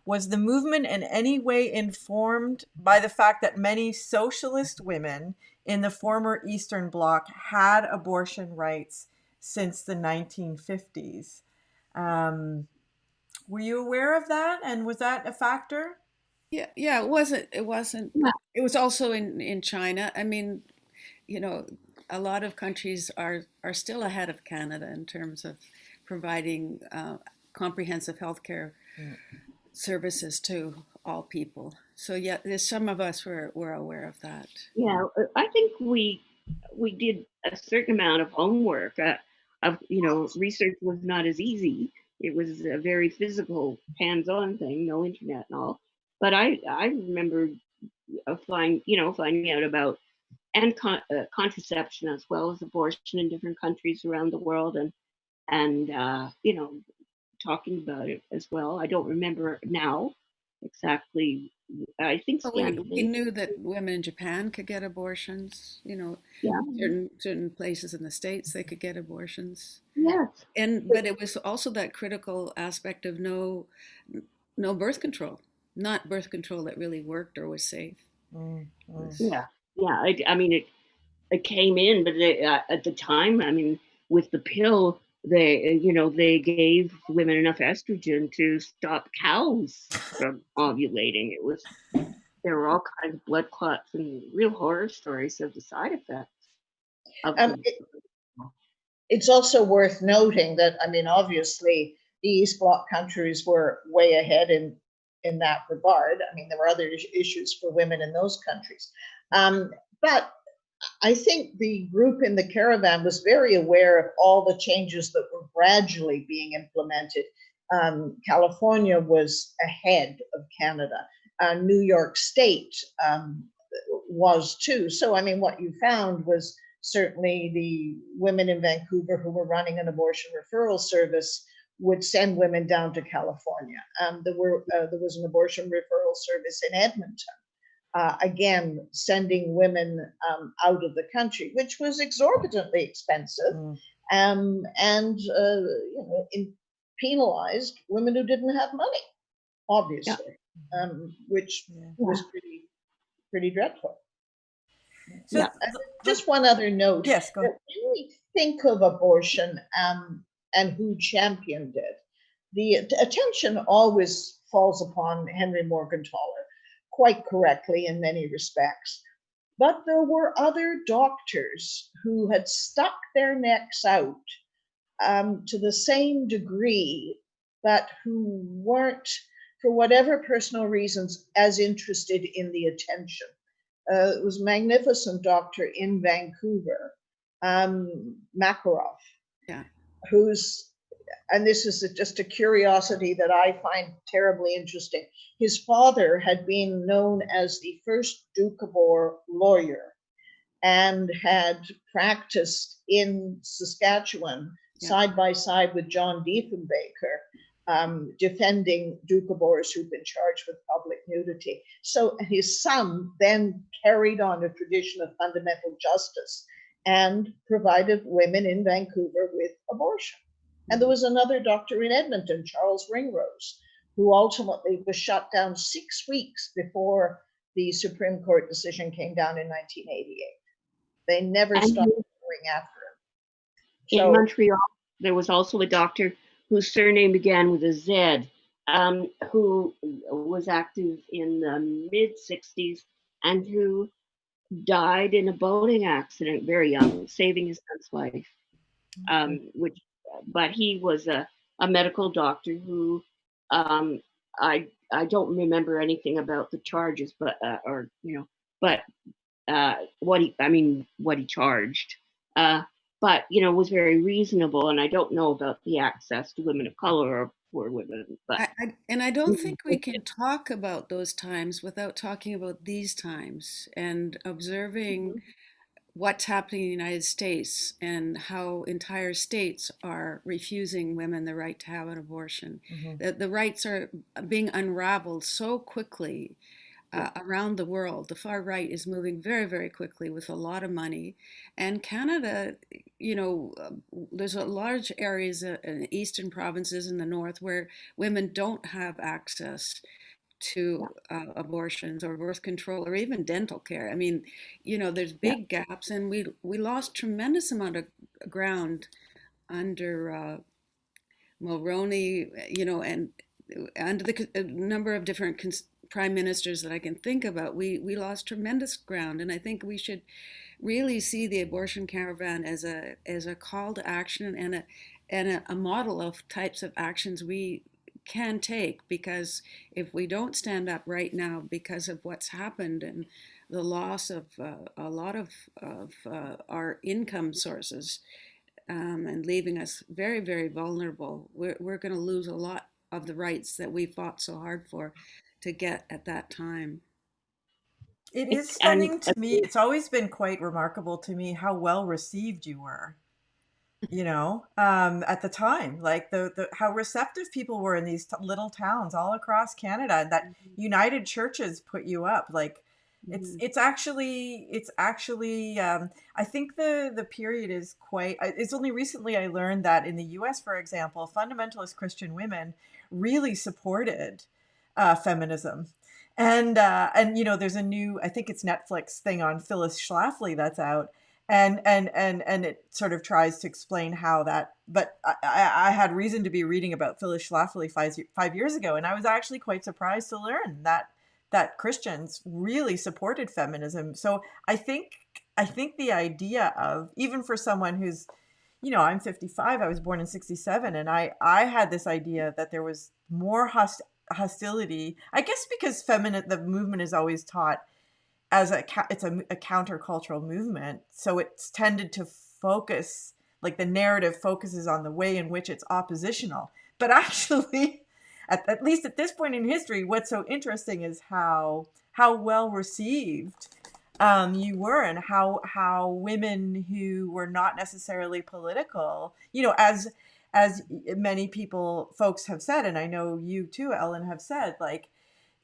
A: was the movement in any way informed by the fact that many socialist women in the former Eastern Bloc had abortion rights since the 1950s? Were you aware of that, and was that a factor?
C: Yeah, it wasn't.
B: Yeah.
C: It was also in China. I mean, a lot of countries are still ahead of Canada in terms of providing comprehensive healthcare services to all people. So yeah, there's some of us were aware of that.
B: Yeah, I think we did a certain amount of homework. Research was not as easy. It was a very physical, hands-on thing, no internet and all. But I remember finding out about contraception as well as abortion in different countries around the world, and talking about it as well. I don't remember now exactly. I think
C: But we knew that women in Japan could get abortions.
B: Yeah.
C: Certain places in the States they could get abortions.
B: Yes.
C: But it was also that critical aspect of no birth control, not birth control that really worked or was safe.
B: Yeah. I mean, it came in, but at the time, I mean, with the pill, they gave women enough estrogen to stop cows from ovulating. There were all kinds of blood clots and real horror stories of the side effects.
D: It's also worth noting that, I mean, obviously the East Bloc countries were way ahead in that regard. I mean, there were other issues for women in those countries. But I think the group in the caravan was very aware of all the changes that were gradually being implemented. California was ahead of Canada. New York State was too. So, I mean, what you found was certainly the women in Vancouver who were running an abortion referral service would send women down to California. There was an abortion referral service in Edmonton. Again, sending women out of the country, which was exorbitantly expensive, and penalized women who didn't have money, obviously, which was pretty dreadful.
A: So
D: Just one other note.
A: Yes, go ahead.
D: When we think of abortion and who championed it, the attention always falls upon Henry Morgentaler, quite correctly in many respects. But there were other doctors who had stuck their necks out to the same degree, but who weren't, for whatever personal reasons, as interested in the attention. It was a magnificent doctor in Vancouver, Makarov, who's, and this is just a curiosity that I find terribly interesting. His father had been known as the first Doukhobor lawyer and had practiced in Saskatchewan side by side with John Diefenbaker, defending Doukhobors who've been charged with public nudity. So his son then carried on a tradition of fundamental justice and provided women in Vancouver with abortion. And there was another doctor in Edmonton, Charles Ringrose, who ultimately was shut down 6 weeks before the Supreme Court decision came down in 1988. They never stopped going after him.
B: In Montreal, there was also a doctor whose surname began with a Z, who was active in the mid-60s and who died in a boating accident very young, saving his son's life. But he was a medical doctor who I don't remember anything about the charges, but what he charged. But was very reasonable, and I don't know about the access to women of color or poor women. But
C: I don't think we can talk about those times without talking about these times and observing what's happening in the United States and how entire states are refusing women the right to have an abortion. The rights are being unraveled so quickly around the world. The far right is moving very, very quickly with a lot of money. And Canada, there's a large areas in eastern provinces in the north where women don't have access to abortions or birth control or even dental care. I mean, there's big gaps, and we lost tremendous amount of ground under Mulroney, and under the number of different prime ministers that I can think about. We lost tremendous ground, and I think we should really see the abortion caravan as a call to action and a model of types of actions we can take, because if we don't stand up right now because of what's happened and the loss of a lot of our income sources and leaving us very, very vulnerable, we're going to lose a lot of the rights that we fought so hard for to get at that time.
A: It is stunning to me. It's always been quite remarkable to me how well received you were. At the time, like how receptive people were in these little towns all across Canada, and that United Churches put you up. Like, it's actually, I think the period is quite, it's only recently I learned that in the US, for example, fundamentalist Christian women really supported feminism. And there's a new, I think it's Netflix thing on Phyllis Schlafly that's out. And it sort of tries to explain how that, but I had reason to be reading about Phyllis Schlafly 5 years ago, and I was actually quite surprised to learn that Christians really supported feminism. So I think the idea of, even for someone who's, I'm 55, I was born in 67, and I had this idea that there was more hostility, I guess because the movement is always taught as it's a countercultural movement. So it's tended to focus, like the narrative focuses on the way in which it's oppositional. But actually, at least at this point in history, what's so interesting is how well received you were, and how women who were not necessarily political, as many folks have said, and I know you too, Ellen, have said, like,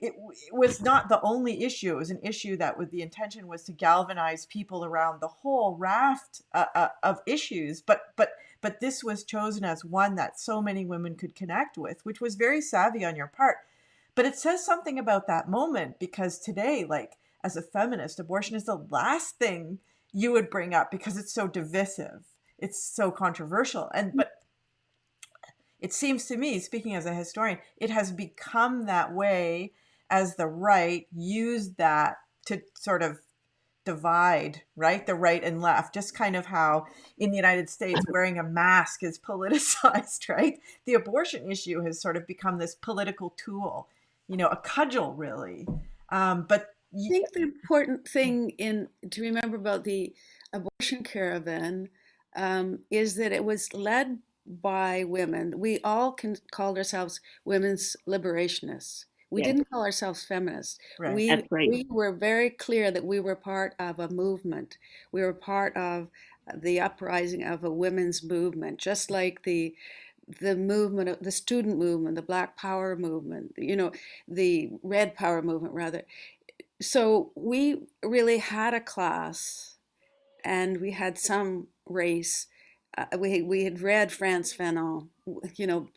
A: it was not the only issue. It was an issue that with the intention was to galvanize people around the whole raft of issues. But this was chosen as one that so many women could connect with, which was very savvy on your part. But it says something about that moment, because today, like, as a feminist, abortion is the last thing you would bring up because it's so divisive. It's so controversial. But it seems to me, speaking as a historian, it has become that way as the right used that to sort of divide, right? The right and left, just kind of how in the United States wearing a mask is politicized, right? The abortion issue has sort of become this political tool, a cudgel, really. But
C: I think the important thing to remember about the abortion caravan is that it was led by women. We all called ourselves women's liberationists. We
B: Yes,
C: didn't call ourselves feminists.
A: right.
C: We
B: that's right.
C: we were very clear that we were part of a movement. We were part of the uprising of a women's movement, just like the movement, the student movement, the Black Power movement, the Red Power movement, rather. So we really had a class and we had some race. We had read Frantz Fanon,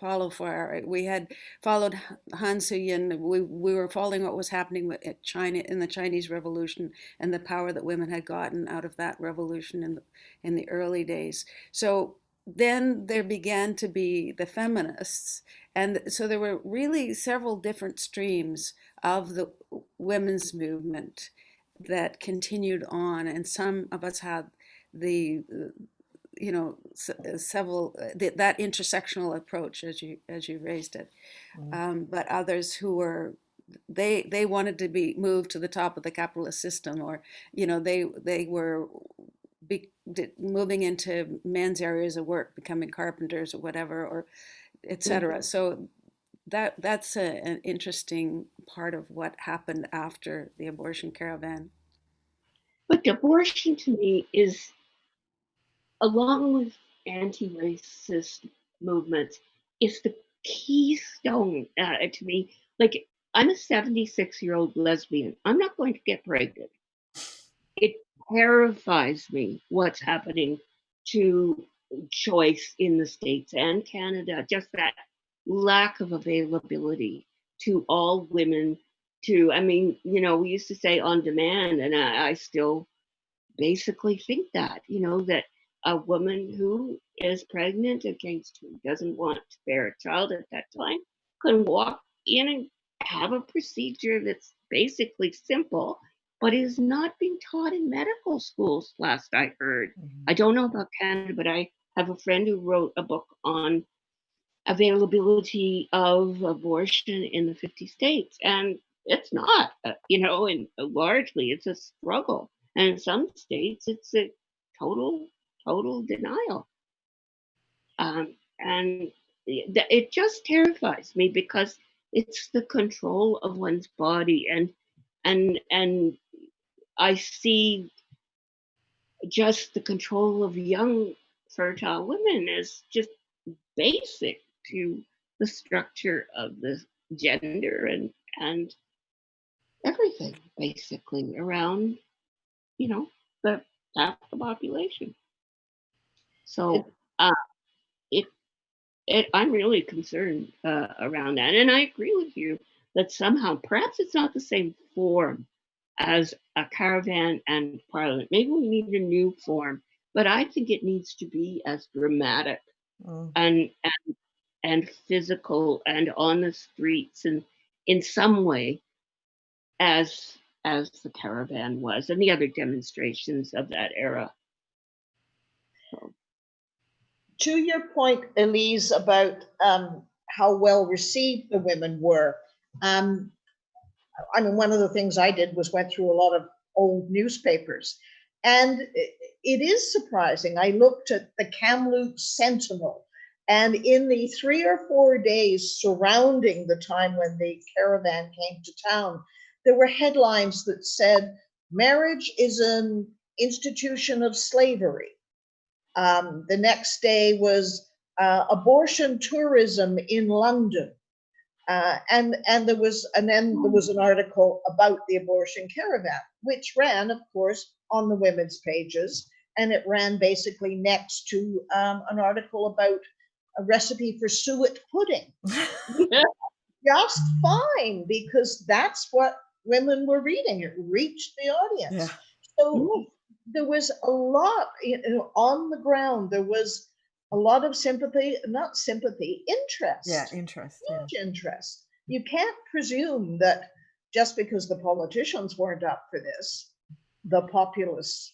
C: Paulo Freire. We had followed Han Suyin. We were following what was happening at China in the Chinese Revolution and the power that women had gotten out of that revolution in the early days. So then there began to be the feminists, and so there were really several different streams of the women's movement that continued on, and some of us had the several that intersectional approach as you raised it, but others who were they wanted to be moved to the top of the capitalist system, or they were moving into men's areas of work, becoming carpenters or whatever, or etc. So that's an interesting part of what happened after the abortion caravan.
B: But abortion to me is, along with anti-racist movements, is the keystone to me. Like, I'm a 76-year-old lesbian. I'm not going to get pregnant. It terrifies me what's happening to choice in the States and Canada, just that lack of availability to all women. I mean, we used to say on demand, and I still basically think that, that a woman who is pregnant against who doesn't want to bear a child at that time can walk in and have a procedure that's basically simple, but is not being taught in medical schools, last I heard. I don't know about Canada, but I have a friend who wrote a book on availability of abortion in the 50 states, and it's not, and largely it's a struggle. And in some states, it's a total denial. And it just terrifies me because it's the control of one's body, and I see just the control of young fertile women as just basic to the structure of the gender and everything basically around the half the population. So I'm really concerned around that, and I agree with you that somehow perhaps it's not the same form as a caravan and parliament. Maybe we need a new form, but I think it needs to be as dramatic and physical and on the streets and in some way as the caravan was and the other demonstrations of that era. So.
D: To your point, Elise, about how well received the women were, I mean, one of the things I did was went through a lot of old newspapers, and it is surprising. I looked at the Kamloops Sentinel, and in the 3 or 4 days surrounding the time when the caravan came to town, there were headlines that said, "Marriage is an institution of slavery." The next day was, abortion tourism in London. And then there was an article about the abortion caravan, which ran, of course, on the women's pages, and it ran basically next to an article about a recipe for suet pudding. Just fine, because that's what women were reading. It reached the audience.
A: Yeah.
D: So there was a lot, on the ground. There was a lot of sympathy, not sympathy, interest.
A: Yeah, interest.
D: Huge interest. You can't presume that just because the politicians weren't up for this, the populace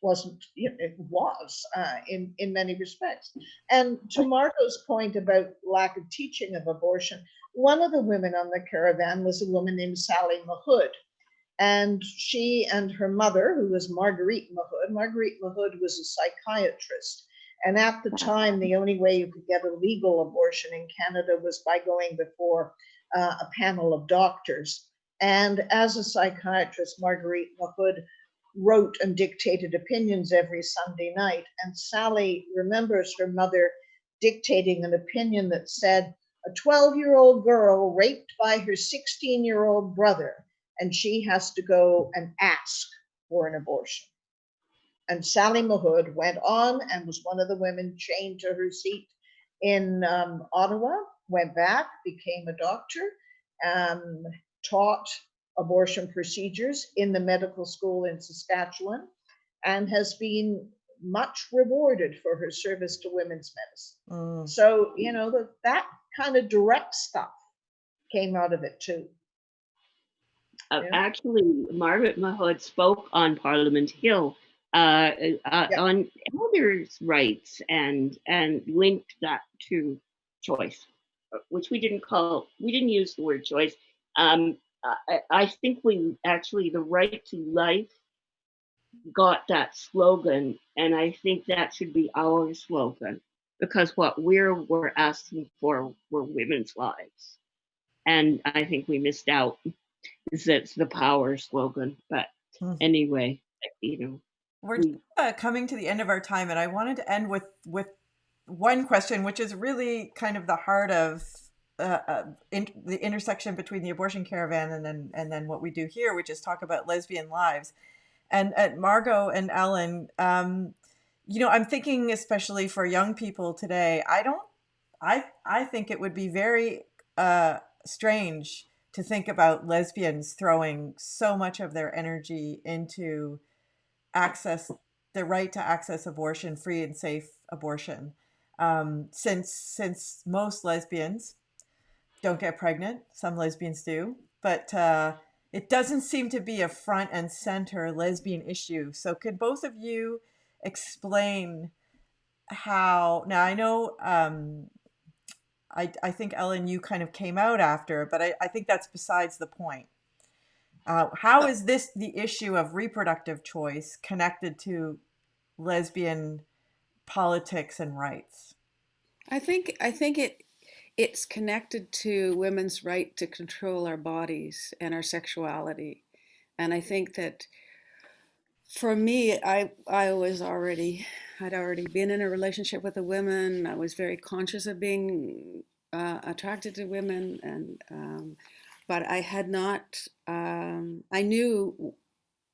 D: wasn't. It was in many respects. And to Margot's point about lack of teaching of abortion, one of the women on the caravan was a woman named Sally Mahood. And she and her mother, who was Marguerite Mahood was a psychiatrist. And at the time, the only way you could get a legal abortion in Canada was by going before a panel of doctors. And as a psychiatrist, Marguerite Mahood wrote and dictated opinions every Sunday night. And Sally remembers her mother dictating an opinion that said, a 12-year-old girl raped by her 16-year-old brother, and she has to go and ask for an abortion. And Sally Mahood went on and was one of the women chained to her seat in Ottawa, went back, became a doctor, taught abortion procedures in the medical school in Saskatchewan, and has been much rewarded for her service to women's medicine. So, that kind of direct stuff came out of it too.
B: Actually, Margaret Mahood spoke on Parliament Hill on elders' rights and linked that to choice, which we didn't use the word choice. I think the right to life got that slogan, and I think that should be our slogan, because what we're asking for were women's lives. And I think we missed out. It's the power slogan. But anyway,
A: we're coming to the end of our time, and I wanted to end with one question, which is really kind of the heart of the intersection between the abortion caravan and then what we do here, which is talk about lesbian lives. And at Margot and Ellen, I'm thinking especially for young people today, I think it would be very strange to think about lesbians throwing so much of their energy into the right to access abortion, free and safe abortion. Since most lesbians don't get pregnant, some lesbians do, but it doesn't seem to be a front and center lesbian issue. So could both of you explain how, now I know, I think Ellen, you kind of came out after, but I think that's besides the point. How is this the issue of reproductive choice connected to lesbian politics and rights?
C: I think it's connected to women's right to control our bodies and our sexuality. And I think that for me, I'd already been in a relationship with a woman. I was very conscious of being attracted to women, and but I had not. I knew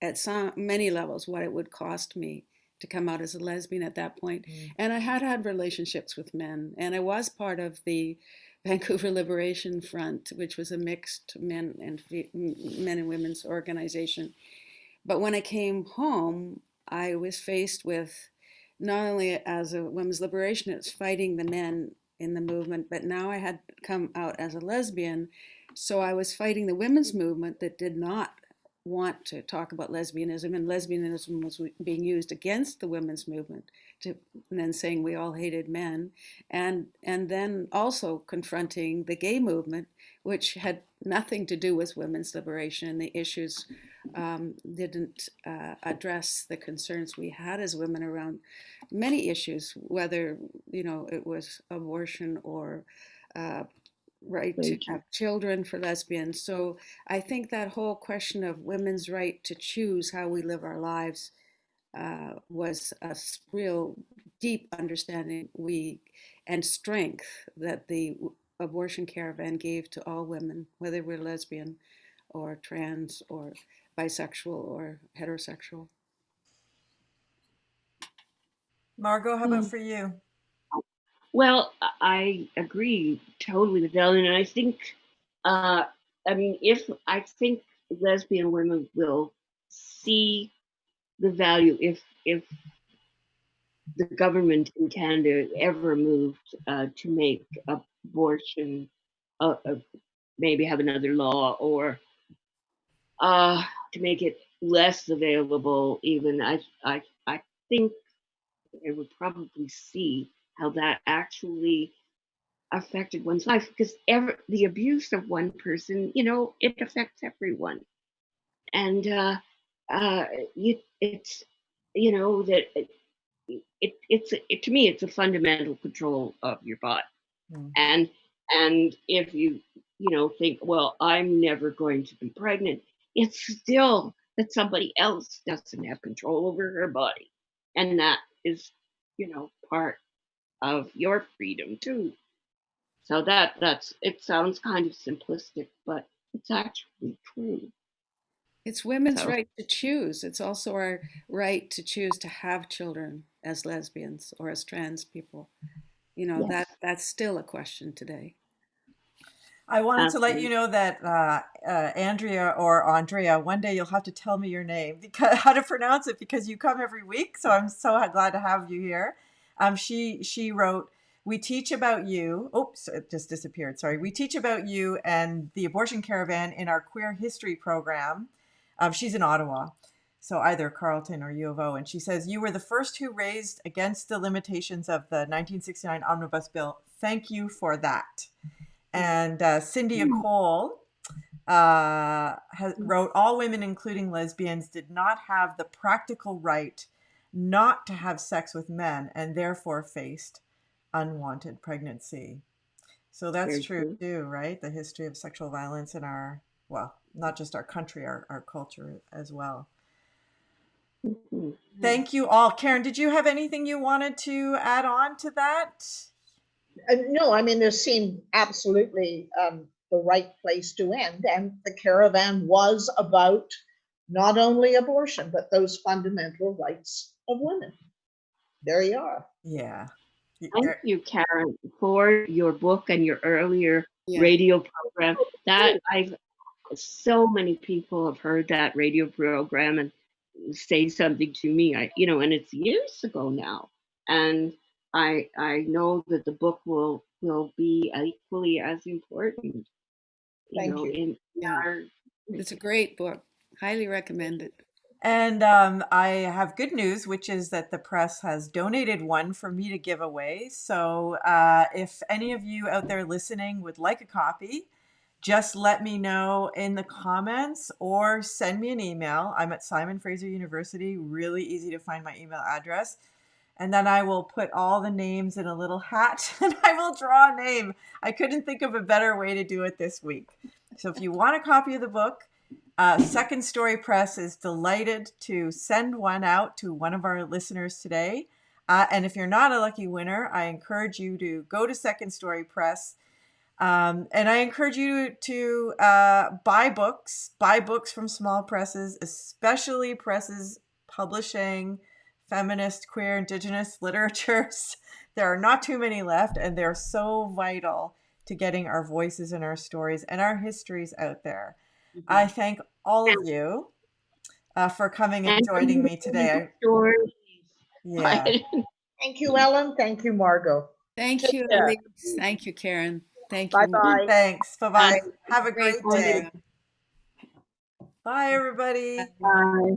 C: at many levels what it would cost me to come out as a lesbian at that point. And I had relationships with men, and I was part of the Vancouver Liberation Front, which was a mixed men and women's organization. But when I came home, I was faced with, not only as a women's liberationist fighting the men in the movement, but now I had come out as a lesbian. So I was fighting the women's movement that did not want to talk about lesbianism, and lesbianism was being used against the women's movement, and then saying we all hated men, and then also confronting the gay movement, which had nothing to do with women's liberation, and the issues didn't address the concerns we had as women around many issues, whether it was abortion or right to have children for lesbians. So I think that whole question of women's right to choose how we live our lives was a real deep understanding and strength that the abortion caravan gave to all women, whether we're lesbian or trans or bisexual or heterosexual.
A: Margot, how about for you?
B: Well, I agree totally with Ellen, and I think, I mean, I think lesbian women will see the value if the government in Canada ever moved to make abortion, maybe have another law, or to make it less available. Even I think they would probably see how that actually affected one's life, because the abuse of one person, it affects everyone. And it's that to me it's a fundamental control of your body. And if you think, well, I'm never going to be pregnant, it's still that somebody else doesn't have control over her body, and that is part of your freedom too. So that's it sounds kind of simplistic, but it's actually true.
C: It's women's right to choose. It's also our right to choose to have children as lesbians or as trans people.
B: Yes.
C: That's still a question today.
A: I wanted to let you know that Andrea or Andrea, one day you'll have to tell me your name, because how to pronounce it, because you come every week. So I'm so glad to have you here. She wrote, "We teach about you." Oops, it just disappeared. Sorry. "We teach about you and the abortion caravan in our queer history program." She's in Ottawa, so either Carleton or U of O. And she says, "You were the first who raised against the limitations of the 1969 Omnibus Bill. Thank you for that." And Cindy Cole wrote, "All women, including lesbians, did not have the practical right not to have sex with men and therefore faced unwanted pregnancy." So that's true too, right? The history of sexual violence in our, well, not just our country, our culture as well. Thank you all. Karen, did you have anything you wanted to add on to that?
D: No, I mean, this seemed absolutely the right place to end. And the caravan was about not only abortion, but those fundamental rights of women. There you are.
A: Yeah.
B: Thank you, Karen, for your book and your earlier radio program. That so many people have heard that radio program and say something to me. And it's years ago now, and I know that the book will be equally as important.
D: Thank you.
C: It's a great book. Highly recommended.
A: And I have good news, which is that the press has donated one for me to give away. So if any of you out there listening would like a copy, just let me know in the comments or send me an email. I'm at Simon Fraser University. Really easy to find my email address. And then I will put all the names in a little hat and I will draw a name. I couldn't think of a better way to do it this week. So if you want a copy of the book, Second Story Press is delighted to send one out to one of our listeners today. And if you're not a lucky winner, I encourage you to go to Second Story Press. And I encourage you to buy books from small presses, especially presses publishing feminist, queer, Indigenous literatures. There are not too many left, and they're so vital to getting our voices and our stories and our histories out there. I thank all of you for coming and joining me today.
D: Yeah. Thank you, Ellen. Thank you, Margot.
C: Thank you, Elise. Thank you, Karen. Thank you.
D: Bye-bye.
A: Thanks. Bye-bye. Have a great day. Bye, everybody.
B: Bye.